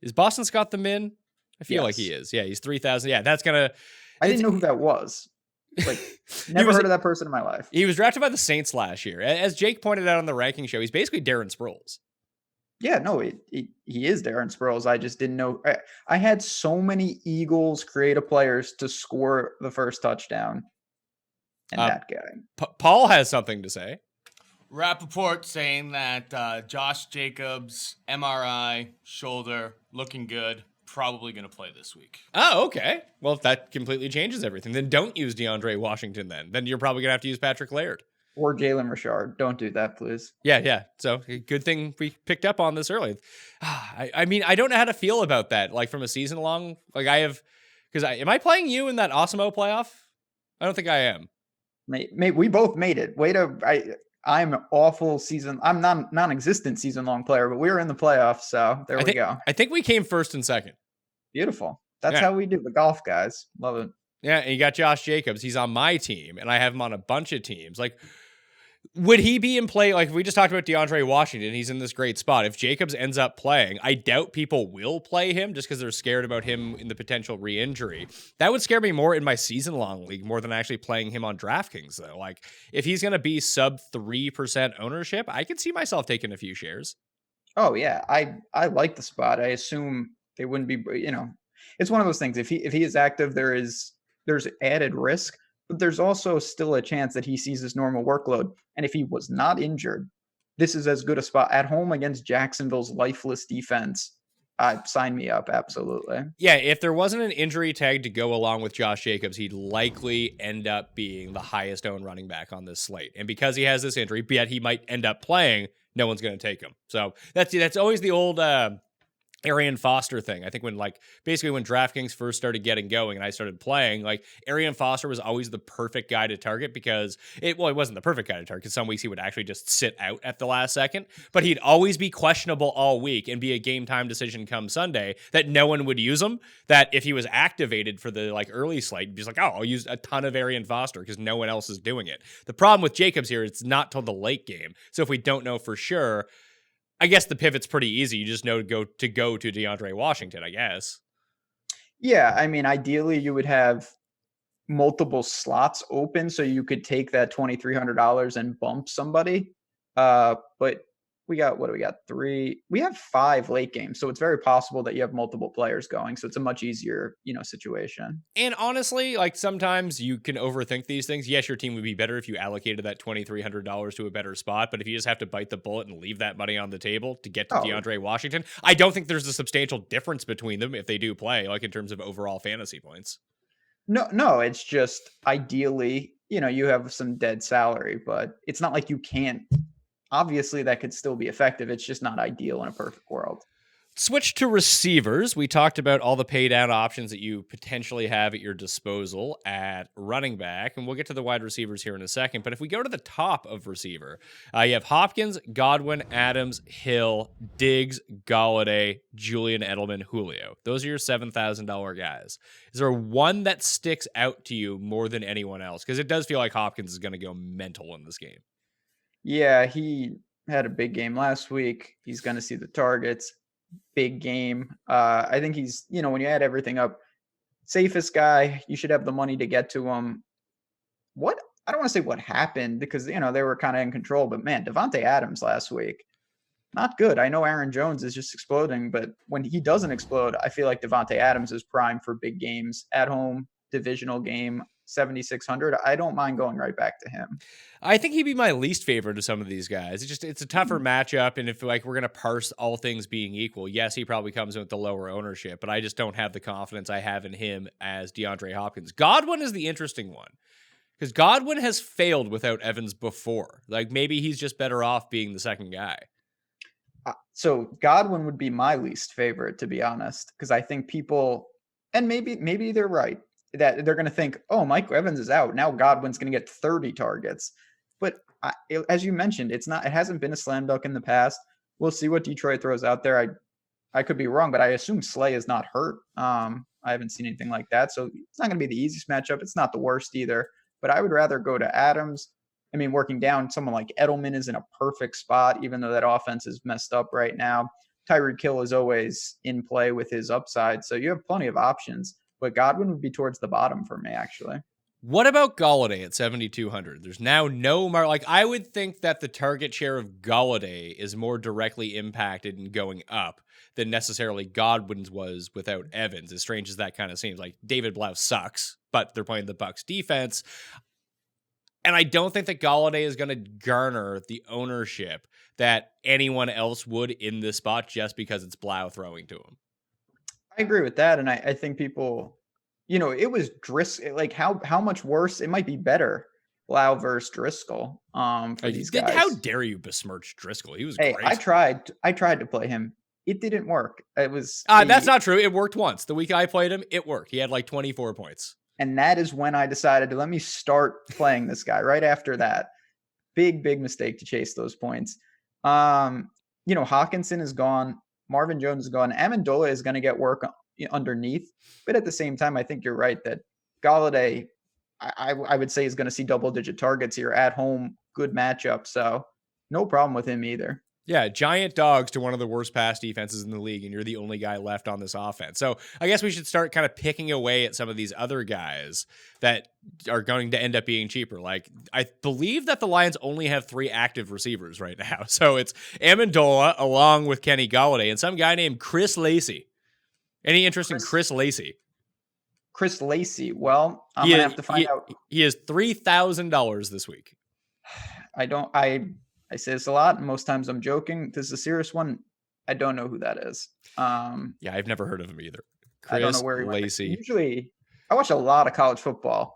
Is Boston Scott the min? I feel like he is. Yeah, he's 3,000. Yeah, that's going to... I didn't know who that was. Like, never heard of that person in my life. He was drafted by the Saints last year. As Jake pointed out on the ranking show, he's basically Darren Sproles. Yeah, no, he is Darren Sproles. I just didn't know. I had so many Eagles creative players to score the first touchdown. And that guy. Paul has something to say. Rappaport saying that Josh Jacobs, MRI, shoulder, looking good, probably going to play this week. Oh, okay. Well, if that completely changes everything, then don't use DeAndre Washington then. Then you're probably going to have to use Patrick Laird. Or Jalen Richard. Don't do that, please. Yeah. So good thing we picked up on this early. I mean, I don't know how to feel about that. Like from a season long, like am I playing you in that Awesemo playoff? I don't think I am. We both made it. I'm an awful season. I'm non-existent season-long player, but we were in the playoffs, so we go. I think we came first and second. Beautiful. That's how we do the golf, guys. Love it. Yeah, and you got Josh Jacobs. He's on my team, and I have him on a bunch of teams. Like, would he be in play? Like, we just talked about DeAndre Washington. He's in this great spot. If Jacobs ends up playing, I doubt people will play him just because they're scared about him in the potential re-injury. That would scare me more in my season-long league more than actually playing him on DraftKings, though. Like, if he's going to be sub 3% ownership, I could see myself taking a few shares. Oh, yeah. I like the spot. I assume they wouldn't be, it's one of those things. If he is active, there's added risk. But there's also still a chance that he sees his normal workload. And if he was not injured, this is as good a spot at home against Jacksonville's lifeless defense. Sign me up. Absolutely. Yeah. If there wasn't an injury tag to go along with Josh Jacobs, he'd likely end up being the highest owned running back on this slate. And because he has this injury, yet he might end up playing, no one's going to take him. So that's always the old, Arian Foster thing. I think when basically when DraftKings first started getting going and I started playing, Arian Foster was always the perfect guy to target because it wasn't the perfect guy to target because some weeks he would actually just sit out at the last second, but he'd always be questionable all week and be a game time decision come Sunday that no one would use him. That if he was activated for the early slate, he's like, oh, I'll use a ton of Arian Foster because no one else is doing it. The problem with Jacobs here, it's not till the late game. So if we don't know for sure, I guess the pivot's pretty easy. You just know to go to DeAndre Washington, I guess. Yeah, I mean, ideally you would have multiple slots open so you could take that $2,300 and bump somebody. But we got, what do we got? We have 5 late games. So it's very possible that you have multiple players going. So it's a much easier, situation. And honestly, sometimes you can overthink these things. Yes, your team would be better if you allocated that $2,300 to a better spot. But if you just have to bite the bullet and leave that money on the table to get to DeAndre Washington, I don't think there's a substantial difference between them if they do play, in terms of overall fantasy points. No, it's just ideally, you have some dead salary, but it's not like you can't. Obviously, that could still be effective. It's just not ideal in a perfect world. Switch to receivers. We talked about all the pay down options that you potentially have at your disposal at running back, and we'll get to the wide receivers here in a second. But if we go to the top of receiver, you have Hopkins, Godwin, Adams, Hill, Diggs, Golladay, Julian Edelman, Julio. Those are your $7,000 guys. Is there one that sticks out to you more than anyone else? Because it does feel like Hopkins is going to go mental in this game. Yeah, he had a big game last week. He's going to see the targets. Big game. I think he's, when you add everything up, safest guy. You should have the money to get to him. I don't want to say what happened because, they were kind of in control, but man, Devontae Adams last week, not good. I know Aaron Jones is just exploding, but when he doesn't explode, I feel like Devontae Adams is primed for big games at home, divisional game. 7,600. I don't mind going right back to him. I think he'd be my least favorite of some of these guys. It's a tougher matchup, and if we're gonna parse all things being equal, yes, he probably comes in with the lower ownership, but I just don't have the confidence I have in him as DeAndre Hopkins. Godwin is the interesting one because Godwin has failed without Evans before. Maybe he's just better off being the second guy. So Godwin would be my least favorite, to be honest, because I think people, and maybe they're right, that they're going to think, oh, Mike Evans is out. Now Godwin's going to get 30 targets. But as you mentioned, it hasn't been a slam dunk in the past. We'll see what Detroit throws out there. I could be wrong, but I assume Slay is not hurt. I haven't seen anything like that. So it's not going to be the easiest matchup. It's not the worst either. But I would rather go to Adams. I mean, working down, someone like Edelman is in a perfect spot, even though that offense is messed up right now. Tyreek Hill is always in play with his upside. So you have plenty of options. But Godwin would be towards the bottom for me, actually. What about Golladay at 7,200? There's now no I would think that the target share of Golladay is more directly impacted in going up than necessarily Godwin's was without Evans. As strange as that kind of seems. David Blau sucks, but they're playing the Bucks defense. And I don't think that Golladay is going to garner the ownership that anyone else would in this spot just because it's Blau throwing to him. I agree with that. And I think people, it was Driscoll, how much worse, it might be better, Blau versus Driscoll for these guys. How dare you besmirch Driscoll? He was great. I tried to play him. It didn't work. It was... that's not true. It worked once. The week I played him, it worked. He had 24 points. And that is when I decided to let me start playing this guy right after that. Big mistake to chase those points. Hawkinson is gone. Marvin Jones is gone. Amendola is going to get work underneath. But at the same time, I think you're right that Golladay, I would say, is going to see double-digit targets here at home. Good matchup. So no problem with him either. Yeah, giant dogs to one of the worst pass defenses in the league, and you're the only guy left on this offense. So I guess we should start kind of picking away at some of these other guys that are going to end up being cheaper. I believe that the Lions only have 3 active receivers right now. So it's Amendola along with Kenny Golladay and some guy named Chris Lacey. Any interest in Chris Lacey? Chris Lacey. Well, I'm going to have to find out. He is $3,000 this week. I say this a lot. And most times I'm joking. This is a serious one. I don't know who that is. Yeah, I've never heard of him either. I don't know where he Lacey. Usually, I watch a lot of college football.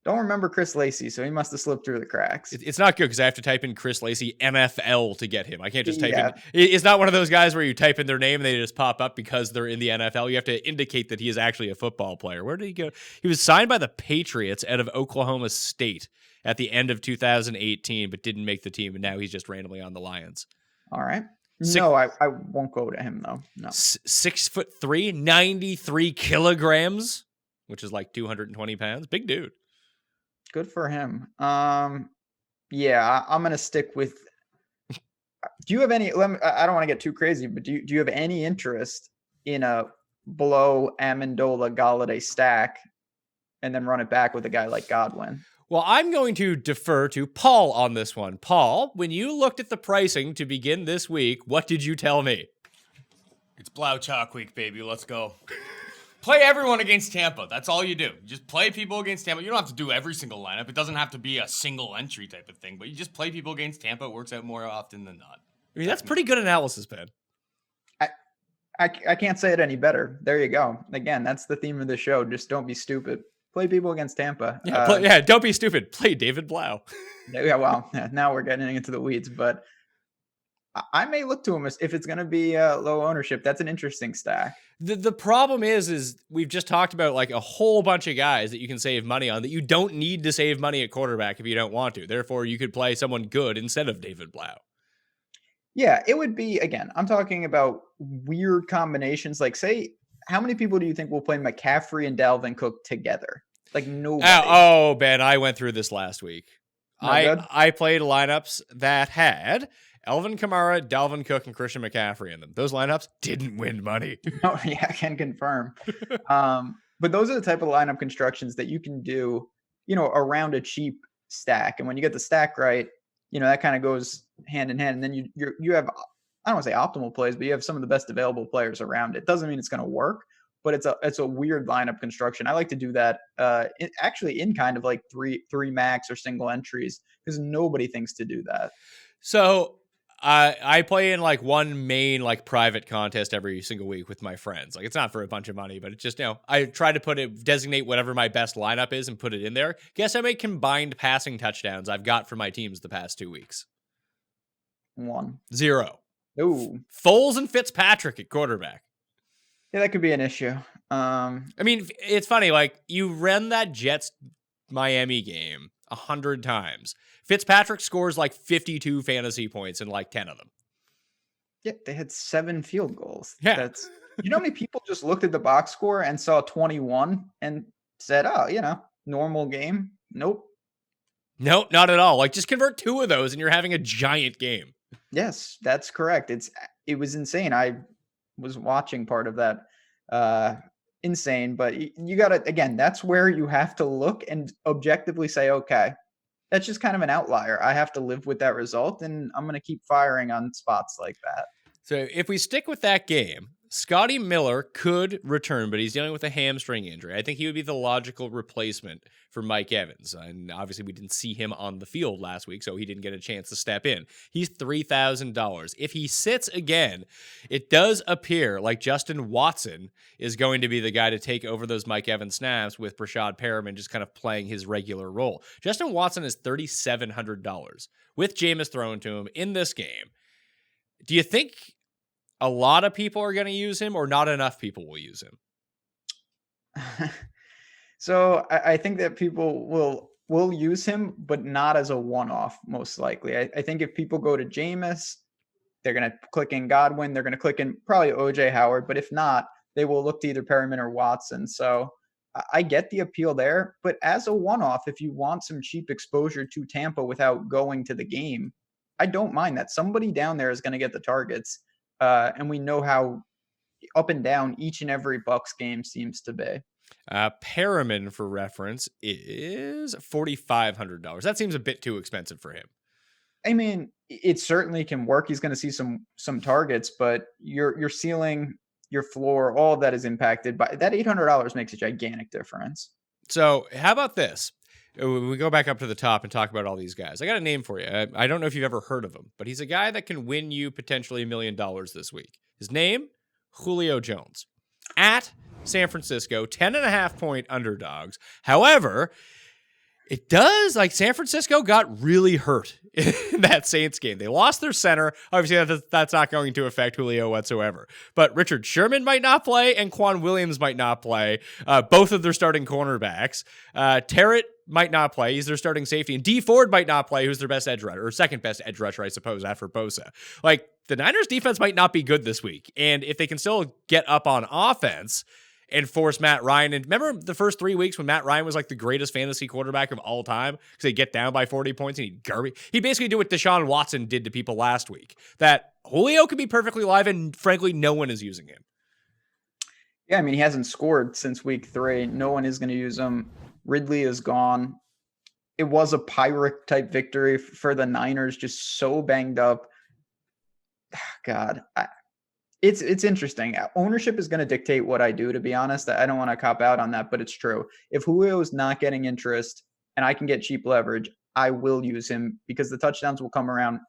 Don't remember Chris Lacey, so he must have slipped through the cracks. It's not good because I have to type in Chris Lacey NFL to get him. I can't just type Yeah. in. It's not one of those guys where you type in their name and they just pop up because they're in the NFL. You have to indicate that he is actually a football player. Where did he go? He was signed by the Patriots out of Oklahoma State at the end of 2018, but didn't make the team, and now he's just randomly on the Lions. All right. No, I won't go to him though. No. 6'3", 93 kilograms, which is like 220 pounds. Big dude. Good for him. Yeah, I'm gonna stick with. Do you have any? I don't want to get too crazy, but do you have any interest in a below Amendola Galladay stack, and then run it back with a guy like Godwin? Well, I'm going to defer to Paul on this one. Paul, when you looked at the pricing to begin this week, what did you tell me? It's Blau Chalk week, baby. Let's go. Play everyone against Tampa. That's all you do. Just play people against Tampa. You don't have to do every single lineup. It doesn't have to be a single entry type of thing, but you just play people against Tampa. It works out more often than not. I mean, that's pretty good analysis, Ben. I can't say it any better. There you go. Again, that's the theme of the show. Just don't be stupid. Play people against Tampa. Yeah, don't be stupid. Play David Blau. Yeah, well, now we're getting into the weeds, but I may look to him if it's going to be low ownership. That's an interesting stack. The problem is we've just talked about like a whole bunch of guys that you can save money on that you don't need to save money at quarterback if you don't want to. Therefore, you could play someone good instead of David Blau. Yeah, it would be, again, I'm talking about weird combinations. Like, say, how many people do you think will play McCaffrey and Dalvin Cook together? Like, nobody. Oh, Ben, I went through this last week. Not good? I played lineups that had Alvin Kamara, Dalvin Cook, and Christian McCaffrey in them. Those lineups didn't win money. Oh, yeah, I can confirm. But those are the type of lineup constructions that you can do, around a cheap stack. And when you get the stack right, that kind of goes hand in hand. And then you have, I don't want to say optimal plays, but you have some of the best available players around it. Doesn't mean it's going to work, but it's a weird lineup construction. I like to do that in kind of like three max or single entries because nobody thinks to do that. So I play in like one main like private contest every single week with my friends. Like it's not for a bunch of money, but it's just, I try to designate whatever my best lineup is and put it in there. Guess how many combined passing touchdowns I've got for my teams the past 2 weeks? 1. 0. Ooh. Foles and Fitzpatrick at quarterback. Yeah, that could be an issue. I mean, it's funny. Like you ran that Jets Miami game 100 times. Fitzpatrick scores like 52 fantasy points in like 10 of them. Yeah, they had 7 field goals. Yeah. That's how many people just looked at the box score and saw 21 and said, "Oh, normal game." Nope. Nope, not at all. Like just convert 2 of those and you're having a giant game. Yes, that's correct. It was insane. I was watching part of that. Insane, but you got to, again, that's where you have to look and objectively say, okay, that's just kind of an outlier. I have to live with that result, and I'm going to keep firing on spots like that. So if we stick with that game, Scotty Miller could return, but he's dealing with a hamstring injury. I think he would be the logical replacement for Mike Evans. And obviously we didn't see him on the field last week, so he didn't get a chance to step in. He's $3,000. If he sits again, it does appear like Justin Watson is going to be the guy to take over those Mike Evans snaps with Brashad Perriman just kind of playing his regular role. Justin Watson is $3,700 with Jameis thrown to him in this game. Do you think a lot of people are going to use him or not enough people will use him? So I think that people will use him, but not as a one-off, most likely. I think if people go to Jameis, they're going to click in Godwin. They're going to click in probably OJ Howard. But if not, they will look to either Perriman or Watson. So I get the appeal there. But as a one-off, if you want some cheap exposure to Tampa without going to the game, I don't mind that. Somebody down there is going to get the targets. And we know how up and down each and every Bucs game seems to be. Perriman, for reference, is $4,500. That seems a bit too expensive for him. I mean, it certainly can work. He's going to see some targets, but your ceiling, your floor, all of that is impacted by that. $800 makes a gigantic difference. So how about this? We go back up to the top and talk about all these guys. I got a name for you. I don't know if you've ever heard of him, but he's a guy that can win you potentially $1 million this week. His name, Julio Jones. At San Francisco, 10.5-point underdogs. However, It does. Like, San Francisco got really hurt in that Saints game. They lost their center. Obviously, that's not going to affect Julio whatsoever. But Richard Sherman might not play, and Quan Williams might not play. Both of their starting cornerbacks. Terrett might not play. He's their starting safety. And D Ford might not play, who's their best edge rusher, or second best edge rusher, I suppose, after Bosa. Like, the Niners defense might not be good this week. And if they can still get up on offense and force Matt Ryan. And remember the first 3 weeks when Matt Ryan was like the greatest fantasy quarterback of all time because they'd get down by 40 points and he'd garbage. He basically did what Deshaun Watson did to people last week. That Julio could be perfectly live, and frankly, no one is using him. Yeah, I mean, he hasn't scored since week 3. No one is going to use him. Ridley is gone. It was a Pyrrhic type victory for the Niners, just so banged up. God, It's interesting. Ownership is going to dictate what I do, to be honest. I don't want to cop out on that, but it's true. If Julio is not getting interest and I can get cheap leverage, I will use him because the touchdowns will come around.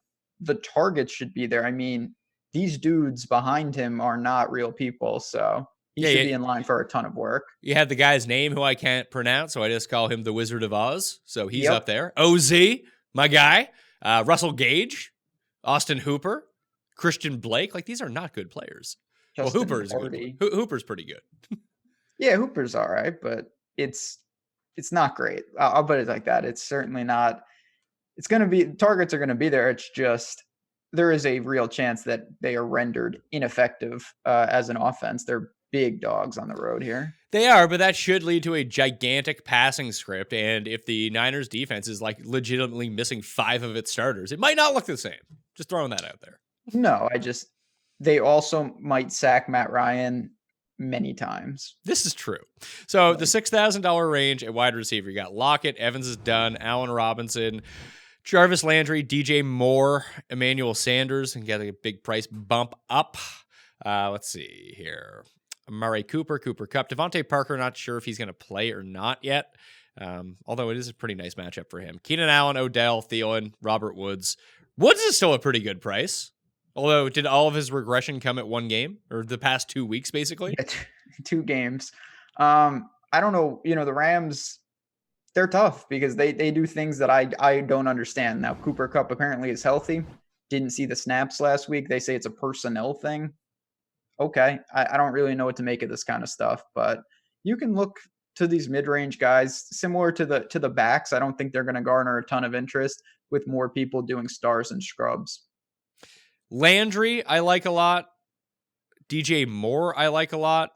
The targets should be there. I mean, these dudes behind him are not real people, so he should be in line for a ton of work. You had the guy's name who I can't pronounce, so I just call him the Wizard of Oz. So he's Yep. up there. OZ, my guy. Russell Gage, Austin Hooper, Christian Blake. Like, these are not good players. Justin Hooper is Hardy. good. Hooper's pretty good. Yeah, Hooper's all right, but it's not great. I'll put it like that. It's certainly not. It's going to be, targets are going to be there. It's just there is a real chance that they are rendered ineffective as an offense. They're big dogs on the road here. They are, but that should lead to a gigantic passing script. And if the Niners defense is like legitimately missing 5 of its starters, it might not look the same. Just throwing that out there. No, they also might sack Matt Ryan many times. This is true. So the $6,000 range at wide receiver, you got Lockett, Evans is done, Allen Robinson, Jarvis Landry, DJ Moore, Emmanuel Sanders, and getting a big price bump up. Let's see here. Amari Cooper Kupp, Devontae Parker, not sure if he's going to play or not yet. Although it is a pretty nice matchup for him. Keenan Allen, Odell, Thielen, Robert Woods. Woods is still a pretty good price. Although, did all of his regression come at one game or the past 2 weeks, basically? Yeah, 2 games. I don't know. The Rams, they're tough because they do things that I don't understand. Now, Cooper Kupp apparently is healthy. Didn't see the snaps last week. They say it's a personnel thing. Okay. I don't really know what to make of this kind of stuff, but you can look to these mid-range guys similar to the backs. I don't think they're going to garner a ton of interest with more people doing stars and scrubs. Landry, I like a lot. DJ Moore, I like a lot.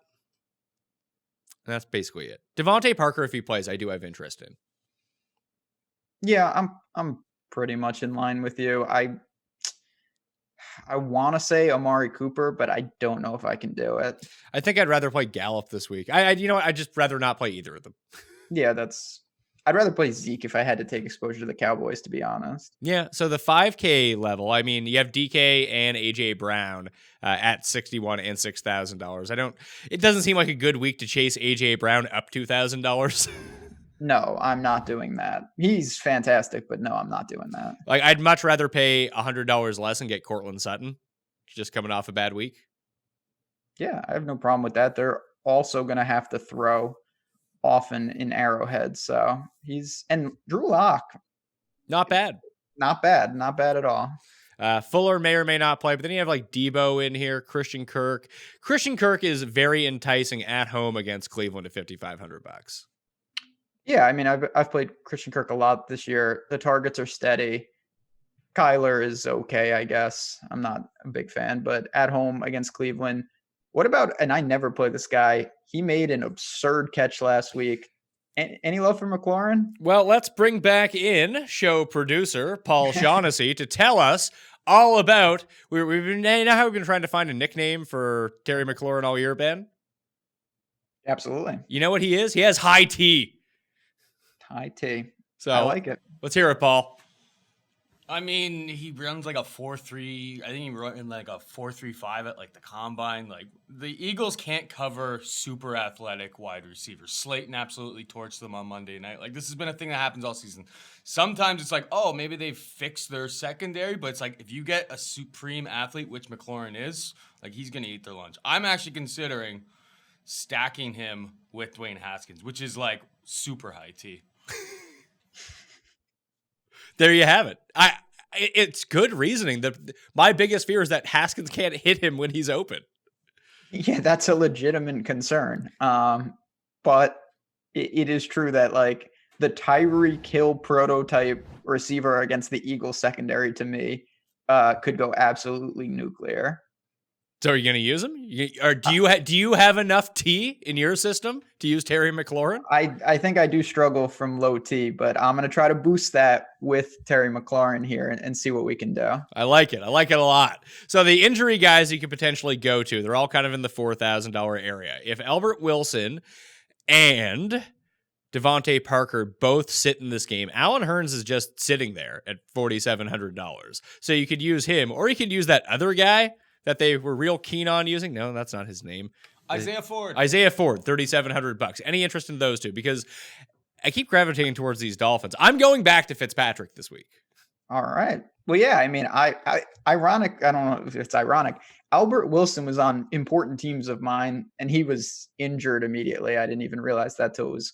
And that's basically it. Devontae Parker, if he plays, I do have interest in. Yeah, I'm pretty much in line with you. I want to say Amari Cooper, but I don't know if I can do it. I think I'd rather play Gallup this week. I'd just rather not play either of them. Yeah, I'd rather play Zeke if I had to take exposure to the Cowboys, to be honest. Yeah, so the 5K level, I mean, you have DK and AJ Brown at $61,000 and $6,000. It doesn't seem like a good week to chase AJ Brown up $2,000. No, I'm not doing that. He's fantastic, but no, I'm not doing that. Like, I'd much rather pay $100 less and get Cortland Sutton, just coming off a bad week. Yeah, I have no problem with that. They're also going to have to throw often in Arrowhead. So and Drew Lock. Not bad. Not bad at all. Fuller may or may not play, but then you have like Debo in here, Christian Kirk. Christian Kirk is very enticing at home against Cleveland at $5,500. Yeah, I mean, I've played Christian Kirk a lot this year. The targets are steady. Kyler is okay, I guess. I'm not a big fan, but at home against Cleveland. What about, and I never play this guy, he made an absurd catch last week. Any love for McLaurin? Well, let's bring back in show producer Paul Shaughnessy to tell us all about, we've been trying to find a nickname for Terry McLaurin all year, Ben? Absolutely. You know what he is? He has high T. High T. So I like it. Let's hear it, Paul. I mean, he runs like a 4.3. I think he ran like a 4.35 at like the combine. Like, the Eagles can't cover super athletic wide receivers. Slayton absolutely torched them on Monday night. Like, this has been a thing that happens all season. Sometimes it's like, oh, maybe they've fixed their secondary, but it's like if you get a supreme athlete, which McLaurin is, like, he's gonna eat their lunch. I'm actually considering stacking him with Dwayne Haskins, which is like super high T. There you have it. It's good reasoning. My biggest fear is that Haskins can't hit him when he's open. Yeah, that's a legitimate concern. But it is true that like the Tyreek Hill prototype receiver against the Eagles secondary to me could go absolutely nuclear. So are you going to use him? Or do you have enough T in your system to use Terry McLaurin? I think I do struggle from low T, but I'm going to try to boost that with Terry McLaurin here and see what we can do. I like it. I like it a lot. So the injury guys you could potentially go to, they're all kind of in the $4,000 area. If Albert Wilson and Devontae Parker both sit in this game, Allen Hurns is just sitting there at $4,700. So you could use him, or you could use that other guy that they were real keen on using. No, that's not his name. Isaiah Ford, $3,700. Any interest in those two? Because I keep gravitating towards these Dolphins. I'm going back to Fitzpatrick this week. All right. Well, yeah, I mean, ironic. I don't know if it's ironic. Albert Wilson was on important teams of mine, and he was injured immediately. I didn't even realize that till it was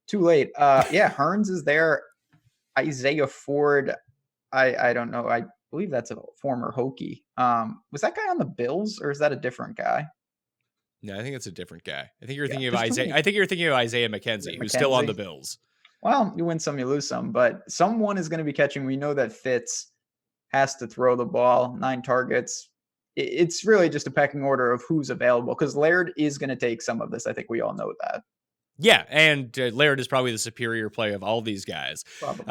too late. Yeah, Hurns is there. Isaiah Ford, I don't know. I believe that's a former Hokie. Was that guy on the Bills, or is that a different guy? No, I think it's a different guy. I think you're thinking of Isaiah. I think you're thinking of Isaiah McKenzie, who's still on the Bills. Well, you win some, you lose some, but someone is going to be catching. We know that Fitz has to throw the ball, 9 targets. It's really just a pecking order of who's available, because Laird is going to take some of this. I think we all know that. Yeah, and Laird is probably the superior play of all these guys. Probably.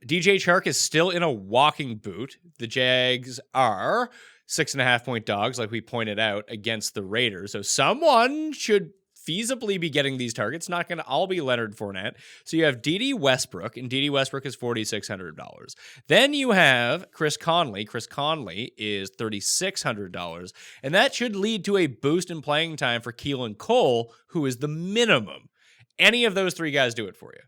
DJ Chark is still in a walking boot. The Jags are 6.5-point dogs, like we pointed out, against the Raiders. So someone should feasibly be getting these targets. Not going to all be Leonard Fournette. So you have D.D. Westbrook, and D.D. Westbrook is $4,600. Then you have Chris Conley. Chris Conley is $3,600. And that should lead to a boost in playing time for Keelan Cole, who is the minimum. Any of those 3 guys do it for you?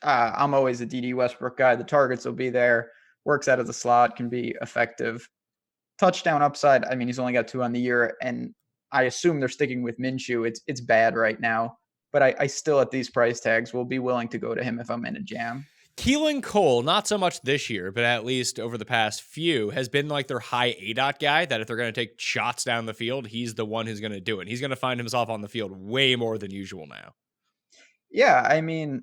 I'm always a D.D. Westbrook guy. The targets will be there. Works out of the slot, can be effective. Touchdown upside, I mean, he's only got 2 on the year, and I assume they're sticking with Minshew. It's bad right now, but I still, at these price tags, will be willing to go to him if I'm in a jam. Keelan Cole, not so much this year, but at least over the past few, has been like their high ADOT guy, that if they're going to take shots down the field, he's the one who's going to do it. He's going to find himself on the field way more than usual now. Yeah, I mean,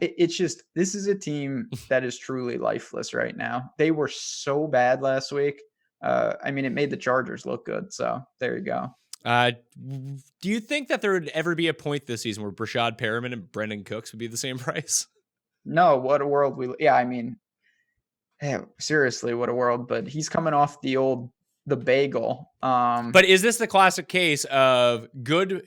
it's just, this is a team that is truly lifeless right now. They were so bad last week. I mean, it made the Chargers look good. So there you go. Do you think that there would ever be a point this season where Brashad Perriman and Brendan Cooks would be the same price? No, what a world I mean, seriously, what a world. But he's coming off the bagel. But is this the classic case of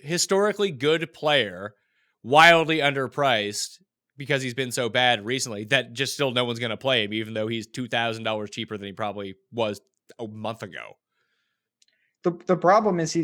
historically good player, wildly underpriced because he's been so bad recently that just still no one's going to play him, even though he's $2,000 cheaper than he probably was a month ago? The problem is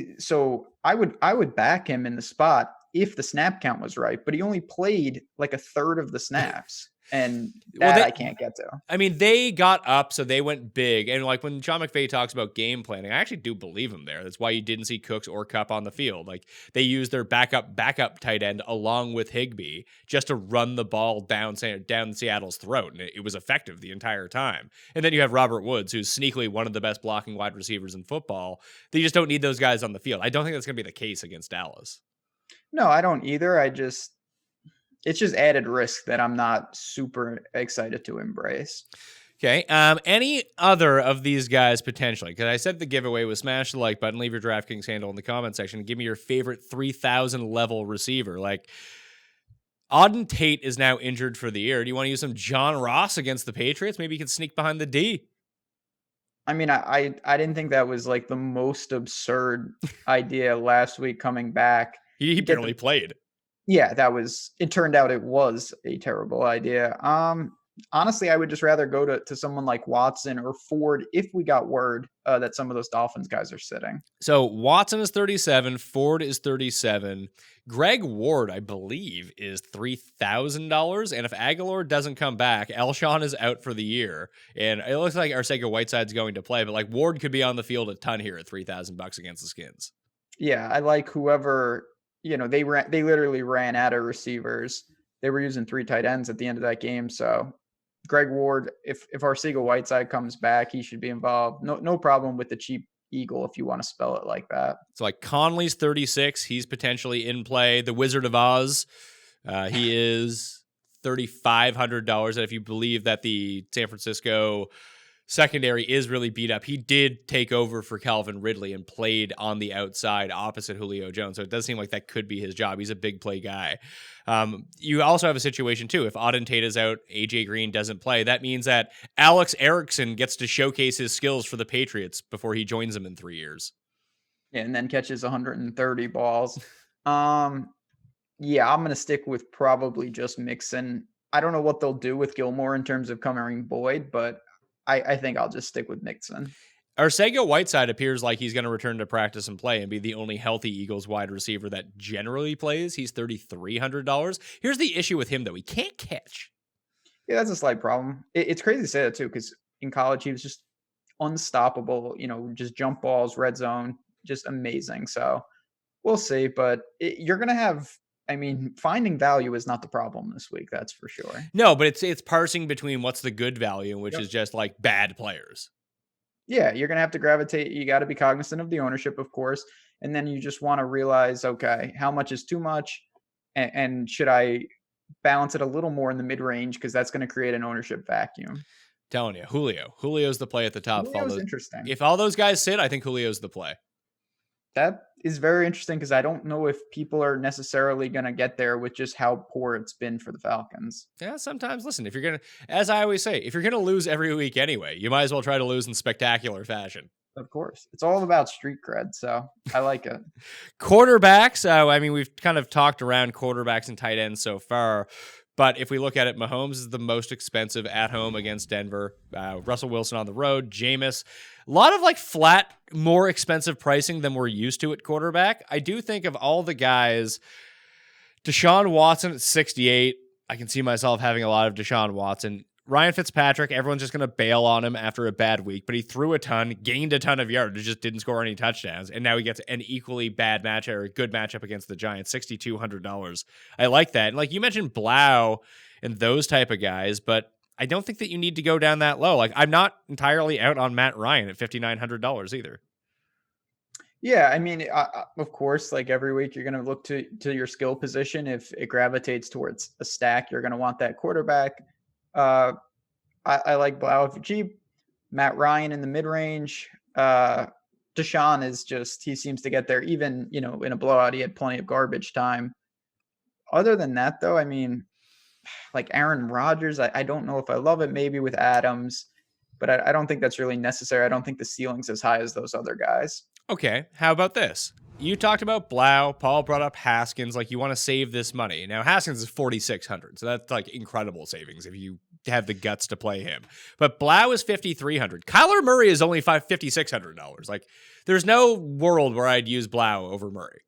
I would back him in the spot if the snap count was right, but he only played like a third of the snaps. And I can't get to. I mean, they got up, so they went big. And like when Sean McVay talks about game planning, I actually do believe him there. That's why you didn't see Cooks or Kupp on the field. Like they used their backup tight end along with Higbee just to run the ball down Seattle's throat. And it was effective the entire time. And then you have Robert Woods, who's sneakily one of the best blocking wide receivers in football. They just don't need those guys on the field. I don't think that's going to be the case against Dallas. No, I don't either. It's just added risk that I'm not super excited to embrace. Okay. Any other of these guys potentially? Because I said the giveaway was smash the like button, leave your DraftKings handle in the comment section, and give me your favorite 3,000 level receiver. Like Auden Tate is now injured for the year. Do you want to use some John Ross against the Patriots? Maybe you can sneak behind the D. I mean, I didn't think that was like the most absurd idea last week coming back. He barely played. Yeah, it turned out it was a terrible idea. Honestly, I would just rather go to someone like Watson or Ford if we got word that some of those Dolphins guys are sitting. So Watson is 37, Ford is 37. Greg Ward, I believe, is $3,000. And if Aguilar doesn't come back, Alshon is out for the year. And it looks like Arcega-Whiteside's going to play, but like Ward could be on the field a ton here at $3,000 against the Skins. Yeah, I like whoever. They literally ran out of receivers. They were using 3 tight ends at the end of that game. So Greg Ward, if Arcega-Whiteside comes back, he should be involved. No problem with the cheap Eagle if you want to spell it like that. So like Conley's 36. He's potentially in play. The Wizard of Oz, he is $3,500. And if you believe that the San Francisco secondary is really beat up, he did take over for Calvin Ridley and played on the outside opposite Julio Jones. So it does seem like that could be his job. He's a big play guy. You also have a situation too. If Auden Tate is out, AJ Green doesn't play. That means that Alex Erickson gets to showcase his skills for the Patriots before he joins them in 3 years. Yeah, and then catches 130 balls. Yeah, I'm going to stick with probably just Mixon. I don't know what they'll do with Gilmore in terms of covering Boyd, but I think I'll just stick with Mixon. Arcega-Whiteside appears like he's going to return to practice and play and be the only healthy Eagles wide receiver that generally plays. He's $3,300. Here's the issue with him, though. He can't catch. Yeah, that's a slight problem. It's crazy to say that, too, because in college he was just unstoppable, just jump balls, red zone, just amazing. So we'll see, but you're going to have, finding value is not the problem this week. That's for sure. No, but it's parsing between what's the good value, which is just like bad players. Yeah, you're going to have to gravitate. You got to be cognizant of the ownership, of course. And then you just want to realize, okay, how much is too much? And should I balance it a little more in the mid-range? Because that's going to create an ownership vacuum. Telling you, Julio's the play at the top. Julio's interesting. If all those guys sit, I think Julio's the play. That is very interesting because I don't know if people are necessarily going to get there with just how poor it's been for the Falcons. Yeah, sometimes, listen, if you're going to, as I always say, if you're going to lose every week anyway, you might as well try to lose in spectacular fashion. Of course. It's all about street cred, so I like it. Quarterbacks, we've kind of talked around quarterbacks and tight ends so far. But if we look at it, Mahomes is the most expensive at home against Denver. Russell Wilson on the road. Jameis. A lot of flat, more expensive pricing than we're used to at quarterback. I do think of all the guys, Deshaun Watson at 68. I can see myself having a lot of Deshaun Watson. Ryan Fitzpatrick, everyone's just going to bail on him after a bad week, but he threw a ton, gained a ton of yards, just didn't score any touchdowns, and now he gets an equally bad matchup or a good matchup against the Giants, $6,200. I like that. And you mentioned Blau and those type of guys, but I don't think that you need to go down that low. I'm not entirely out on Matt Ryan at $5,900 either. Yeah, of course, every week you're going to look to your skill position. If it gravitates towards a stack, you're going to want that quarterback. I like Blau if you're cheap. Matt Ryan in the mid-range. Deshaun is he seems to get there even, in a blowout. He had plenty of garbage time. Other than that, though, Aaron Rodgers, I don't know if I love it, maybe with Adams, but I don't think that's really necessary. I don't think the ceiling's as high as those other guys. Okay, how about this? You talked about Blau. Paul brought up Haskins. You want to save this money. Now, Haskins is $4,600, so that's incredible savings if you have the guts to play him. But Blau is $5,300. Kyler Murray is only $5,600. There's no world where I'd use Blau over Murray.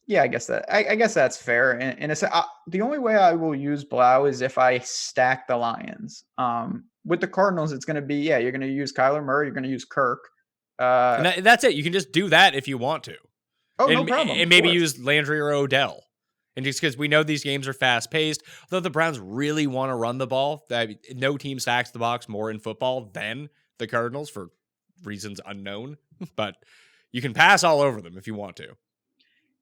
Yeah, I guess that's fair. And it's the only way I will use Blau is if I stack the Lions. With the Cardinals, it's going to be, you're going to use Kyler Murray, you're going to use Kirk. And that's it. You can just do that if you want to. Oh, no problem. And maybe use Landry or Odell. And just because we know these games are fast-paced, although the Browns really want to run the ball, no team stacks the box more in football than the Cardinals for reasons unknown. But you can pass all over them if you want to.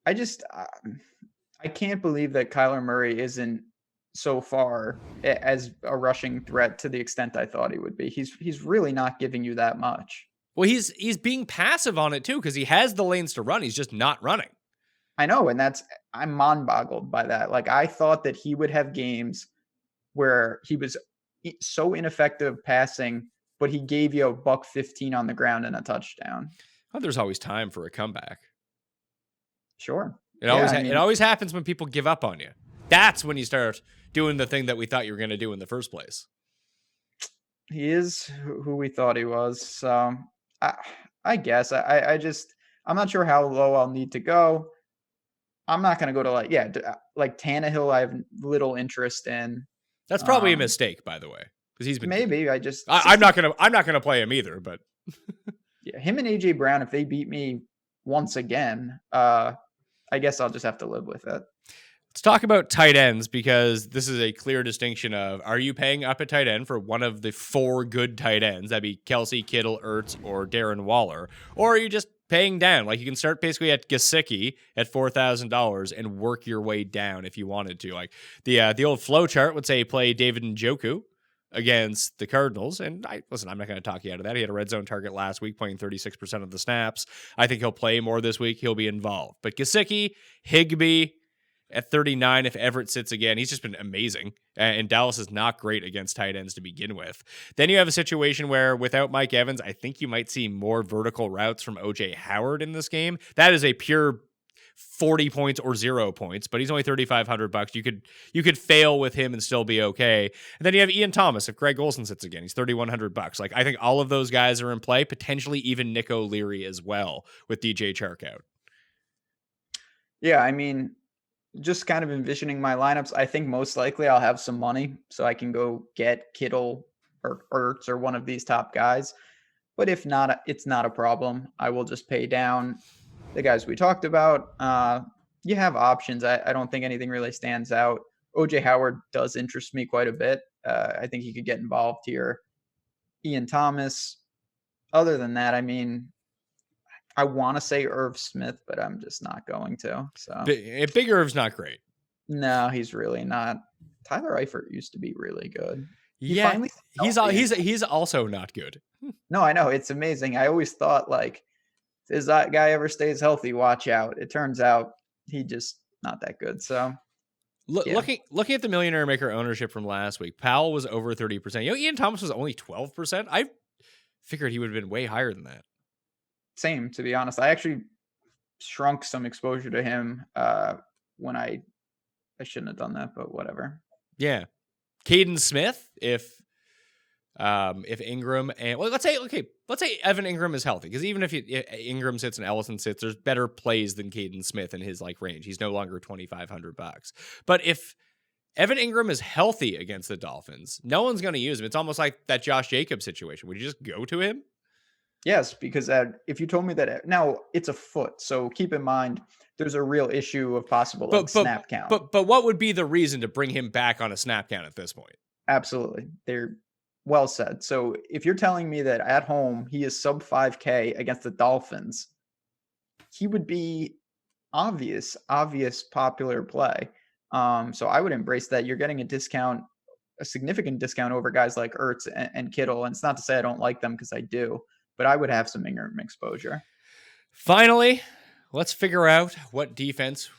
I can't believe that Kyler Murray isn't so far as a rushing threat to the extent I thought he would be. He's really not giving you that much. Well, he's being passive on it too because he has the lanes to run. He's just not running. I know, and I'm mind-boggled by that. I thought that he would have games where he was so ineffective passing, but he gave you $115 on the ground and a touchdown. Oh, there's always time for a comeback. Sure. It always happens when people give up on you. That's when you start doing the thing that we thought you were going to do in the first place. He is who we thought he was. So I guess I'm not sure how low I'll need to go. I'm not going to go to Tannehill. I have little interest in. That's probably a mistake, by the way, because he's been maybe. I'm not gonna play him either. But yeah, him and AJ Brown. If they beat me once again, I guess I'll just have to live with it. Let's talk about tight ends, because this is a clear distinction of, are you paying up at tight end for one of the 4 good tight ends? That'd be Kelsey, Kittle, Ertz, or Darren Waller. Or are you just paying down? Like, you can start basically at Gesicki at $4,000 and work your way down if you wanted to. Like, the old flow chart would say play David Njoku against the Cardinals. And I'm not going to talk you out of that. He had a red zone target last week, playing 36% of the snaps. I think he'll play more this week. He'll be involved. But Gesicki, Higbee, at 39, if Everett sits again, he's just been amazing. And Dallas is not great against tight ends to begin with. Then you have a situation where without Mike Evans, I think you might see more vertical routes from OJ Howard in this game. That is a pure 40 points or 0 points, but he's only $3,500. You could fail with him and still be okay. And then you have Ian Thomas if Greg Olsen sits again. He's $3,100. Like, I think all of those guys are in play, potentially even Nick O'Leary as well with DJ Chark out. Yeah, I mean, just kind of envisioning my lineups, I think most likely I'll have some money so I can go get Kittle or Ertz or one of these top guys. But if not, it's not a problem. I will just pay down the guys we talked about. You have options. I don't think anything really stands out. OJ Howard does interest me quite a bit. I think he could get involved here. Ian Thomas. Other than that, I mean, I want to say Irv Smith, but I'm just not going to. So Big Irv's not great. No, he's really not. Tyler Eifert used to be really good. He's also not good. No, I know, it's amazing. I always thought, like, if that guy ever stays healthy, watch out. It turns out he just not that good. So looking at the Millionaire Maker ownership from last week, Powell was over 30%. Ian Thomas was only 12%. I figured he would have been way higher than that. Same, to be honest. I actually shrunk some exposure to him when I shouldn't have done that, but whatever. Yeah. Caden Smith, if Ingram and let's say Evan Ingram is healthy, because even if Ingram sits and Ellison sits, there's better plays than Caden Smith in his range. He's no longer $2,500. But if Evan Ingram is healthy against the Dolphins, no one's going to use him. It's almost like that Josh Jacobs situation. Would you just go to him? Yes, because if you told me that now it's a foot, so keep in mind there's a real issue of possible snap count. But what would be the reason to bring him back on a snap count at this point? Absolutely, they're well said. So if you're telling me that at home he is sub 5K against the Dolphins, he would be obvious popular play. So I would embrace that. You're getting a significant discount over guys like Ertz and Kittle. And it's not to say I don't like them, because I do. But I would have some Ingram exposure. Finally, let's figure out what defense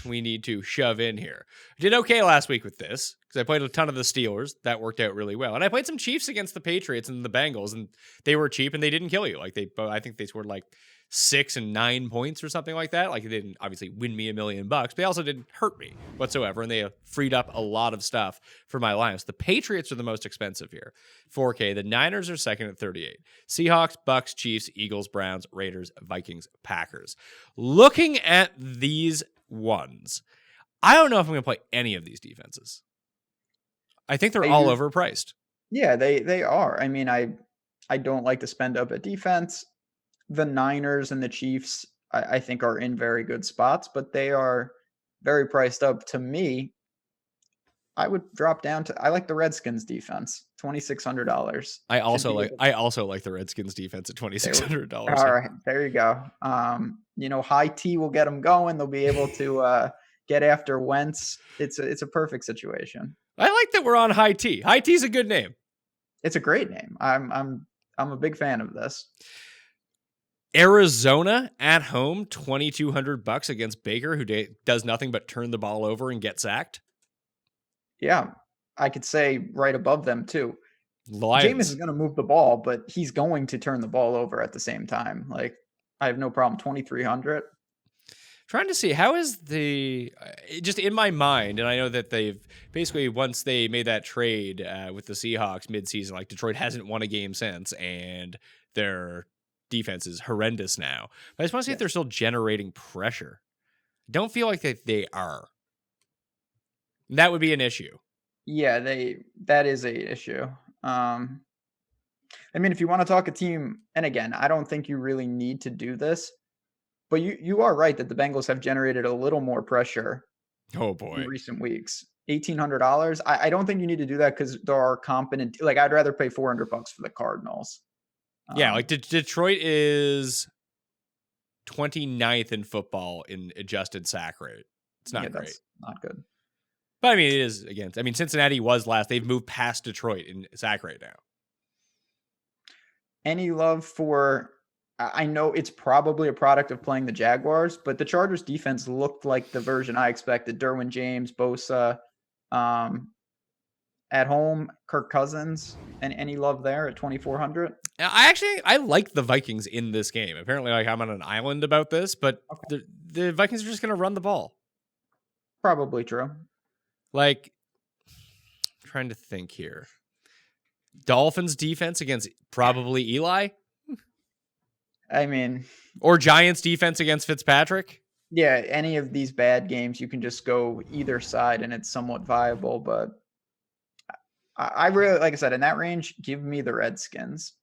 we need to shove in here. I did okay last week with this, because I played a ton of the Steelers. That worked out really well. And I played some Chiefs against the Patriots and the Bengals, and they were cheap and they didn't kill you. I think they scored 6 and 9 points or something like that. They didn't obviously win me $1 million, but they also didn't hurt me whatsoever. And they freed up a lot of stuff for my lineups. The Patriots are the most expensive here, 4K. The Niners are second at 38. Seahawks, Bucks, Chiefs, Eagles, Browns, Raiders, Vikings, Packers. Looking at these ones, I don't know if I'm going to play any of these defenses. I think they're all overpriced. Yeah, they are. I mean, I don't like to spend up at defense. The Niners and the Chiefs, I think, are in very good spots, but they are very priced up. To me, I would drop down to, I like the Redskins defense, $2,600. I also like the Redskins defense at $2,600. All right, there you go. High T will get them going. They'll be able to get after Wentz. It's a perfect situation. I like that we're on High T. High T's a good name. It's a great name. I'm a big fan of this. Arizona at home, $2,200 against Baker, who does nothing but turn the ball over and get sacked. Yeah, I could say right above them too. Lions. Jameis is going to move the ball, but he's going to turn the ball over at the same time. I have no problem. 2,300. Trying to see how is just in my mind, and I know that they've basically, once they made that trade with the Seahawks midseason, Detroit hasn't won a game since, and their defense is horrendous now. But I just want to see if they're still generating pressure. Don't feel like they are. That would be an issue. Yeah, that is a issue. I mean, if you want to talk a team, and again, I don't think you really need to do this, but you are right that the Bengals have generated a little more pressure Oh boy. in recent weeks. $1,800. I don't think you need to do that because there are competent. Like I'd rather pay $400 for the Cardinals. Yeah, like Detroit is 29th in football in adjusted sack rate. It's not great. That's not good. But I mean, it is against. I mean, Cincinnati was last. They've moved past Detroit in sack rate now. Any love for? I know it's probably a product of playing the Jaguars, but the Chargers defense looked like the version I expected. Derwin James, Bosa, at home, Kirk Cousins, and any love there at 2,400? I like the Vikings in this game. Apparently, like I'm on an island about this, but the Vikings are just going to run the ball. Probably true. Like, I'm trying to think here. Dolphins defense against probably Eli, I mean, or Giants defense against Fitzpatrick. yeah, any of these bad games, you can just go either side and it's somewhat viable. But I really, like I said, in that range, give me the Redskins.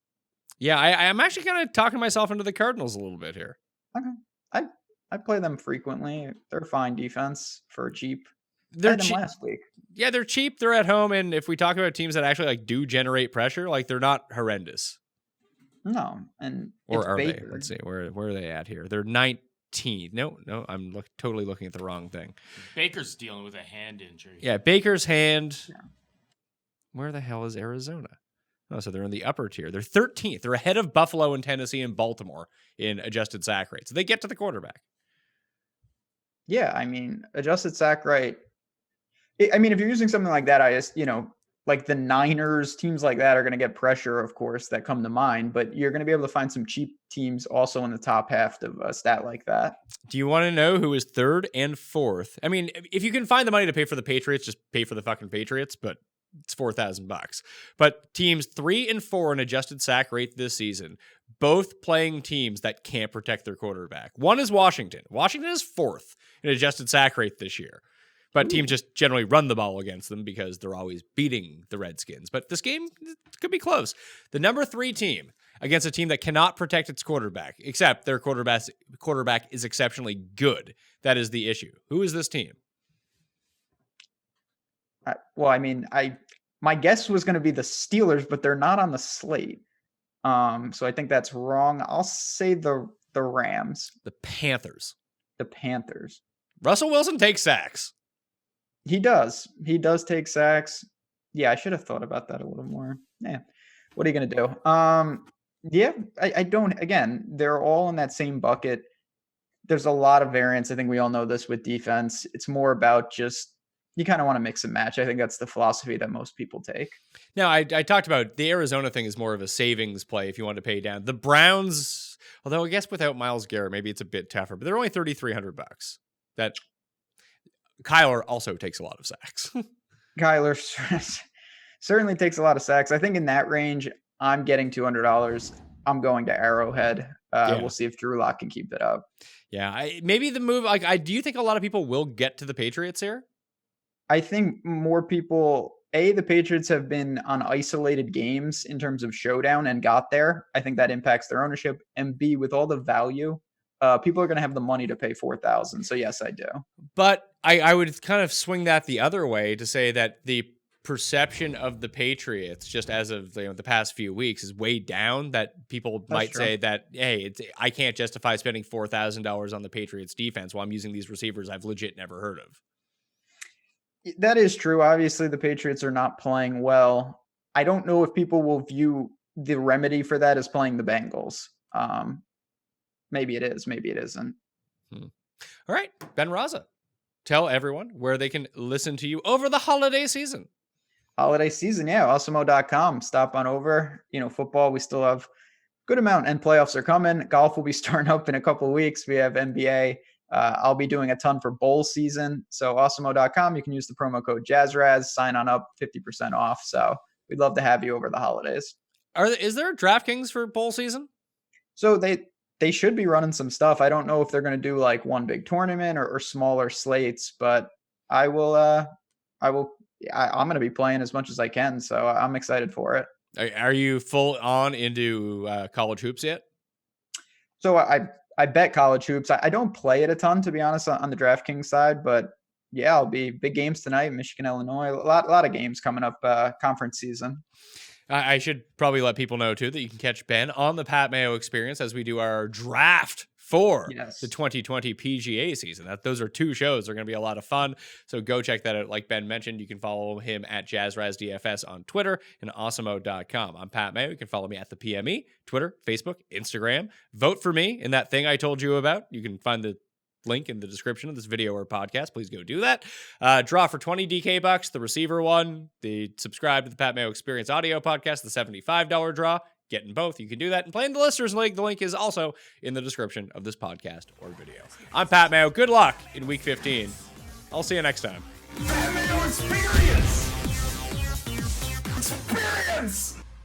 Yeah, I'm actually kind of talking myself into the Cardinals a little bit here. Okay. I play them frequently. They're fine defense for cheap. They're Played them last week. Yeah, they're cheap. They're at home, and if we talk about teams that actually like do generate pressure, like they're not horrendous. No, and Or it's are Baker. they? Let's see. Where are they at here? They're 19th. No, I'm totally looking at the wrong thing. Baker's dealing with a hand injury. Yeah, Baker's hand. Yeah. Where the hell is Arizona? Oh, so they're in the upper tier. They're 13th. They're ahead of Buffalo and Tennessee and Baltimore in adjusted sack rate. So they get to the quarterback. Yeah, I mean, adjusted sack rate. I mean, if you're using something like that, I just, like the Niners, teams like that are going to get pressure, of course, that come to mind, but you're going to be able to find some cheap teams also in the top half of a stat like that. Do you want to know who is third and fourth? I mean, if you can find the money to pay for the Patriots, just pay for the fucking Patriots, but it's $4,000. But teams 3 and 4 in adjusted sack rate this season, both playing teams that can't protect their quarterback. One is Washington. Washington is 4th in adjusted sack rate this year. But teams just generally run the ball against them because they're always beating the Redskins. But this game could be close. The number 3 team against a team that cannot protect its quarterback, except their quarterback is exceptionally good. That is the issue. Who is this team? Well, I mean, my guess was going to be the Steelers, but they're not on the slate. So I think that's wrong. I'll say the Rams. The Panthers. The Panthers. Russell Wilson takes sacks. He does. He does take sacks. Yeah, I should have thought about that a little more. Yeah. What are you going to do? Yeah, I don't. Again, they're all in that same bucket. There's a lot of variance. I think we all know this with defense. It's more about just, you kind of want to mix and match. I think that's the philosophy that most people take. Now, I talked about the Arizona thing is more of a savings play if you want to pay down. The Browns, although I guess without Myles Garrett, maybe it's a bit tougher, but they're only $3,300. That Kyler also takes a lot of sacks. Kyler certainly takes a lot of sacks. I think in that range, I'm getting $200. I'm going to Arrowhead. We'll see if Drew Lock can keep it up. Yeah, maybe the move. Do you think a lot of people will get to the Patriots here? I think more people. The Patriots have been on isolated games in terms of showdown and got there. I think that impacts their ownership. And B, with all the value, people are going to have the money to pay $4,000. So yes, I do. But I would kind of swing that the other way to say that the perception of the Patriots, just as of the past few weeks, is way down. That people might say that, hey, I can't justify spending $4,000 on the Patriots defense while I'm using these receivers I've legit never heard of. That is true. Obviously, the Patriots are not playing well. I don't know if people will view the remedy for that as playing the Bengals. Maybe it is. Maybe it isn't. All right, Ben Rasa, tell everyone where they can listen to you over the holiday season. Holiday season, yeah. Awesemo.com. Stop on over. Football, we still have good amount, and playoffs are coming. Golf will be starting up in a couple of weeks. We have NBA. I'll be doing a ton for bowl season. So awesemo.com. You can use the promo code JazzRaz. Sign on up, 50% off. So we'd love to have you over the holidays. Is there a DraftKings for bowl season? So they should be running some stuff. I don't know if they're going to do like one big tournament or smaller slates, but I'm going to be playing as much as I can. So I'm excited for it. Are you full on into college hoops yet? So I bet college hoops. I don't play it a ton, to be honest, on the DraftKings side, but yeah, I'll be big games tonight. Michigan, Illinois, a lot of games coming up. Conference season. I should probably let people know, too, that you can catch Ben on the Pat Mayo Experience as we do our draft for the 2020 PGA season. Those are 2 shows. They're going to be a lot of fun. So go check that out. Like Ben mentioned, you can follow him at JazzRazDFS on Twitter and awesemo.com. I'm Pat Mayo. You can follow me at the PME, Twitter, Facebook, Instagram. Vote for me in that thing I told you about. You can find the link in the description of this video or podcast. Please go do that. Draw for 20 DK bucks, the receiver one, the subscribe to the Pat Mayo Experience audio podcast, the $75 draw. Getting both. You can do that and play in the listeners link. The link is also in the description of this podcast or video. I'm Pat Mayo. Good luck in week 15. I'll see you next time. Pat Mayo Experience! Experience!